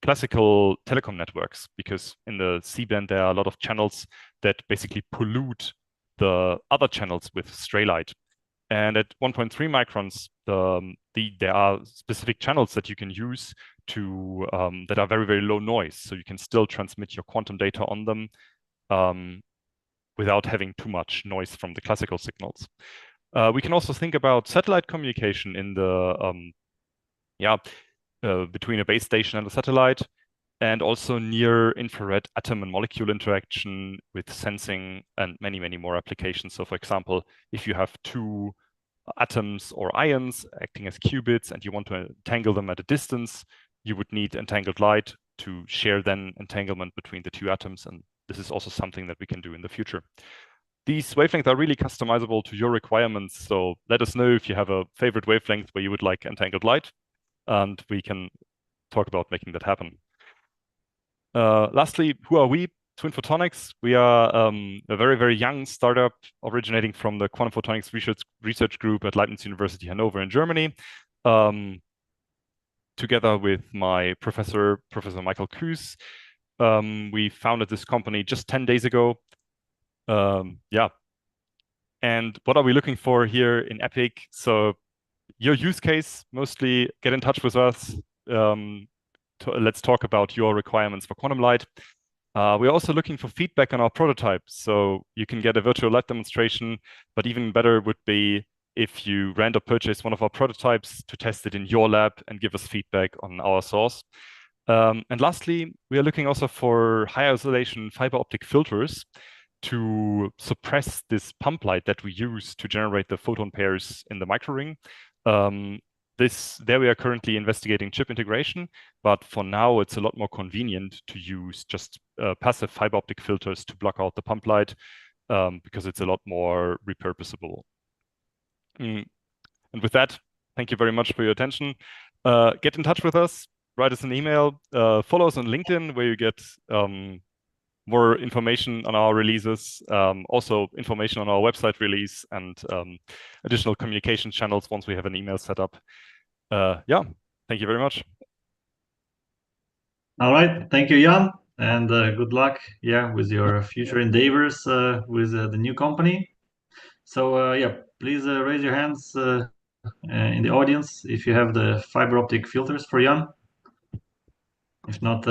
classical telecom networks, because in the C-band there are a lot of channels that basically pollute the other channels with stray light. And at 1.3 microns, there are specific channels that you can use to that are very, very low noise. So you can still transmit your quantum data on them without having too much noise from the classical signals. We can also think about satellite communication in the between a base station and a satellite, and also near infrared atom and molecule interaction with sensing and many, many more applications. So for example, if you have two atoms or ions acting as qubits and you want to entangle them at a distance, you would need entangled light to share then entanglement between the two atoms. And this is also something that we can do in the future. These wavelengths are really customizable to your requirements. So let us know if you have a favorite wavelength where you would like entangled light, and we can talk about making that happen. Lastly, who are we? Twin Photonics. We are a very, very young startup originating from the Quantum Photonics research group at Leibniz University Hanover in Germany. Together with my Professor Michael Kues, we founded this company just 10 days ago. Yeah. And what are we looking for here in EPIC? So your use case, mostly get in touch with us. Let's talk about your requirements for quantum light. We're also looking for feedback on our prototypes. So you can get a virtual lab demonstration, but even better would be if you random purchase one of our prototypes to test it in your lab and give us feedback on our source. And lastly, we are looking also for high isolation fiber optic filters to suppress this pump light that we use to generate the photon pairs in the microring. There we are currently investigating chip integration, but for now it's a lot more convenient to use just passive fiber optic filters to block out the pump light, because it's a lot more repurposable. And with that, thank you very much for your attention. Get in touch with us, write us an email, follow us on LinkedIn, where you get more information on our releases, also information on our website release, and additional communication channels once we have an email set up. Yeah, thank you very much. All right, thank you, Jan, and good luck, with your future endeavors with the new company. So please raise your hands in the audience if you have the fiber optic filters for Jan. If not,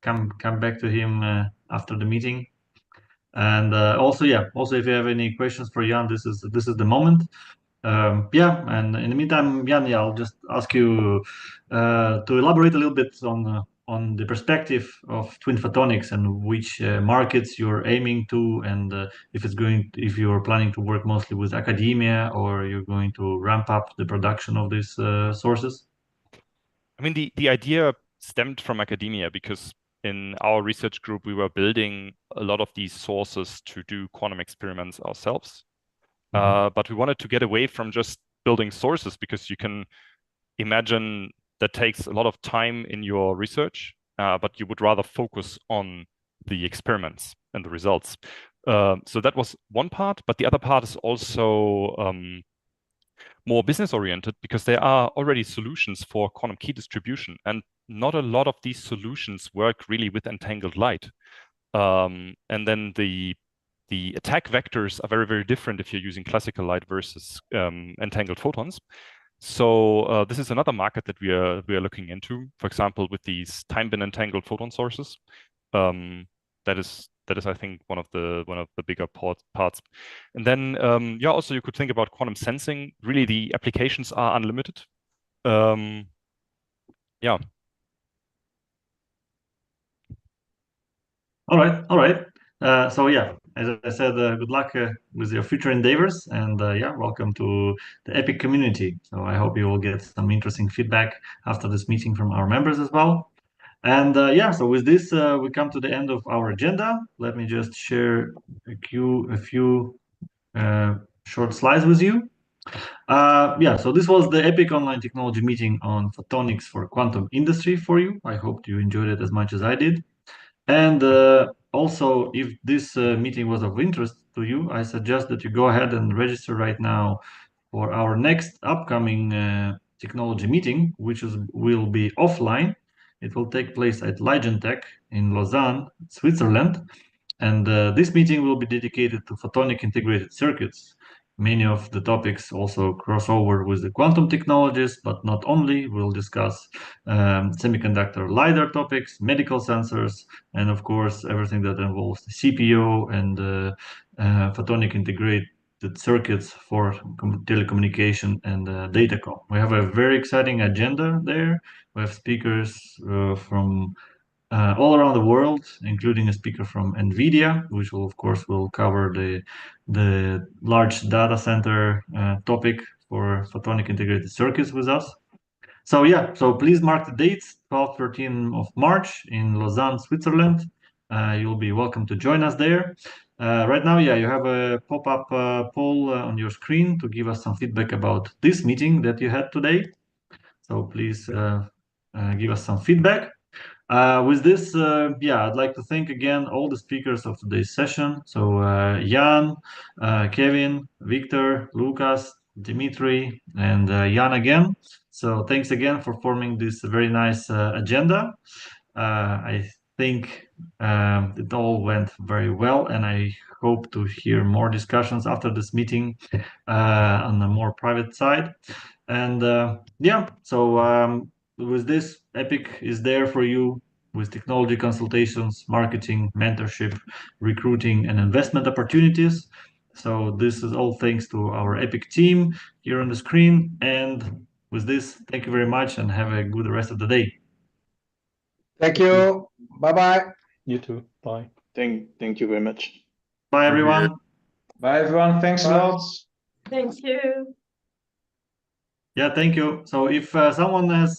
come back to him after the meeting. And also if you have any questions for Jan, this is the moment. And in the meantime, Jan, I'll just ask you to elaborate a little bit on the perspective of Twin Photonics and which markets you're aiming to, and if you're planning to work mostly with academia, or you're going to ramp up the production of these sources. I mean, the idea stemmed from academia, because in our research group, we were building a lot of these sources to do quantum experiments ourselves. But we wanted to get away from just building sources, because you can imagine that takes a lot of time in your research, but you would rather focus on the experiments and the results. So that was one part, but the other part is also more business oriented, because there are already solutions for quantum key distribution, and not a lot of these solutions work really with entangled light. And then the attack vectors are very, very different if you're using classical light versus entangled photons. So this is another market that we are looking into. For example, with these time-band entangled photon sources, that is I think one of the bigger parts. And then also you could think about quantum sensing. Really, the applications are unlimited. Yeah. All right. So as I said, good luck with your future endeavors, and yeah, welcome to the EPIC community. So I hope you will get some interesting feedback after this meeting from our members as well. And yeah, so with this, we come to the end of our agenda. Let me just share a few short slides with you. Yeah, so this was the EPIC online technology meeting on photonics for quantum industry for you. I hope you enjoyed it as much as I did. And also, if this meeting was of interest to you, I suggest that you go ahead and register right now for our next upcoming technology meeting, which will be offline. It will take place at AEMtec in Lausanne, Switzerland. And this meeting will be dedicated to photonic integrated circuits. Many of the topics also cross over with the quantum technologies, but not only. We'll discuss semiconductor LiDAR topics, medical sensors, and of course, everything that involves the CPO and photonic integrated circuits for telecommunication and datacom. We have a very exciting agenda there. We have speakers from all around the world, including a speaker from NVIDIA, which will, of course, will cover the large data center topic for photonic integrated circuits with us. So yeah, so please mark the dates, 12th, 13th of March in Lausanne, Switzerland. You'll be welcome to join us there. Right now, yeah, you have a pop-up poll on your screen to give us some feedback about this meeting that you had today. So please give us some feedback. With this, yeah, I'd like to thank again all the speakers of today's session. So Jan, Kevin, Victor, Lucas, Dimitri, and Jan again. So thanks again for forming this very nice agenda. I think it all went very well, and I hope to hear more discussions after this meeting on a more private side. And yeah, so with this, EPIC is there for you with technology consultations, marketing, mentorship, recruiting, and investment opportunities. So this is all thanks to our EPIC team here on the screen. And with this, thank you very much and have a good rest of the day. Thank you. Bye-bye. You too. Bye. Thank you very much. Bye, everyone. Bye, everyone. Thanks a lot. Thank you. Yeah, thank you. So if someone has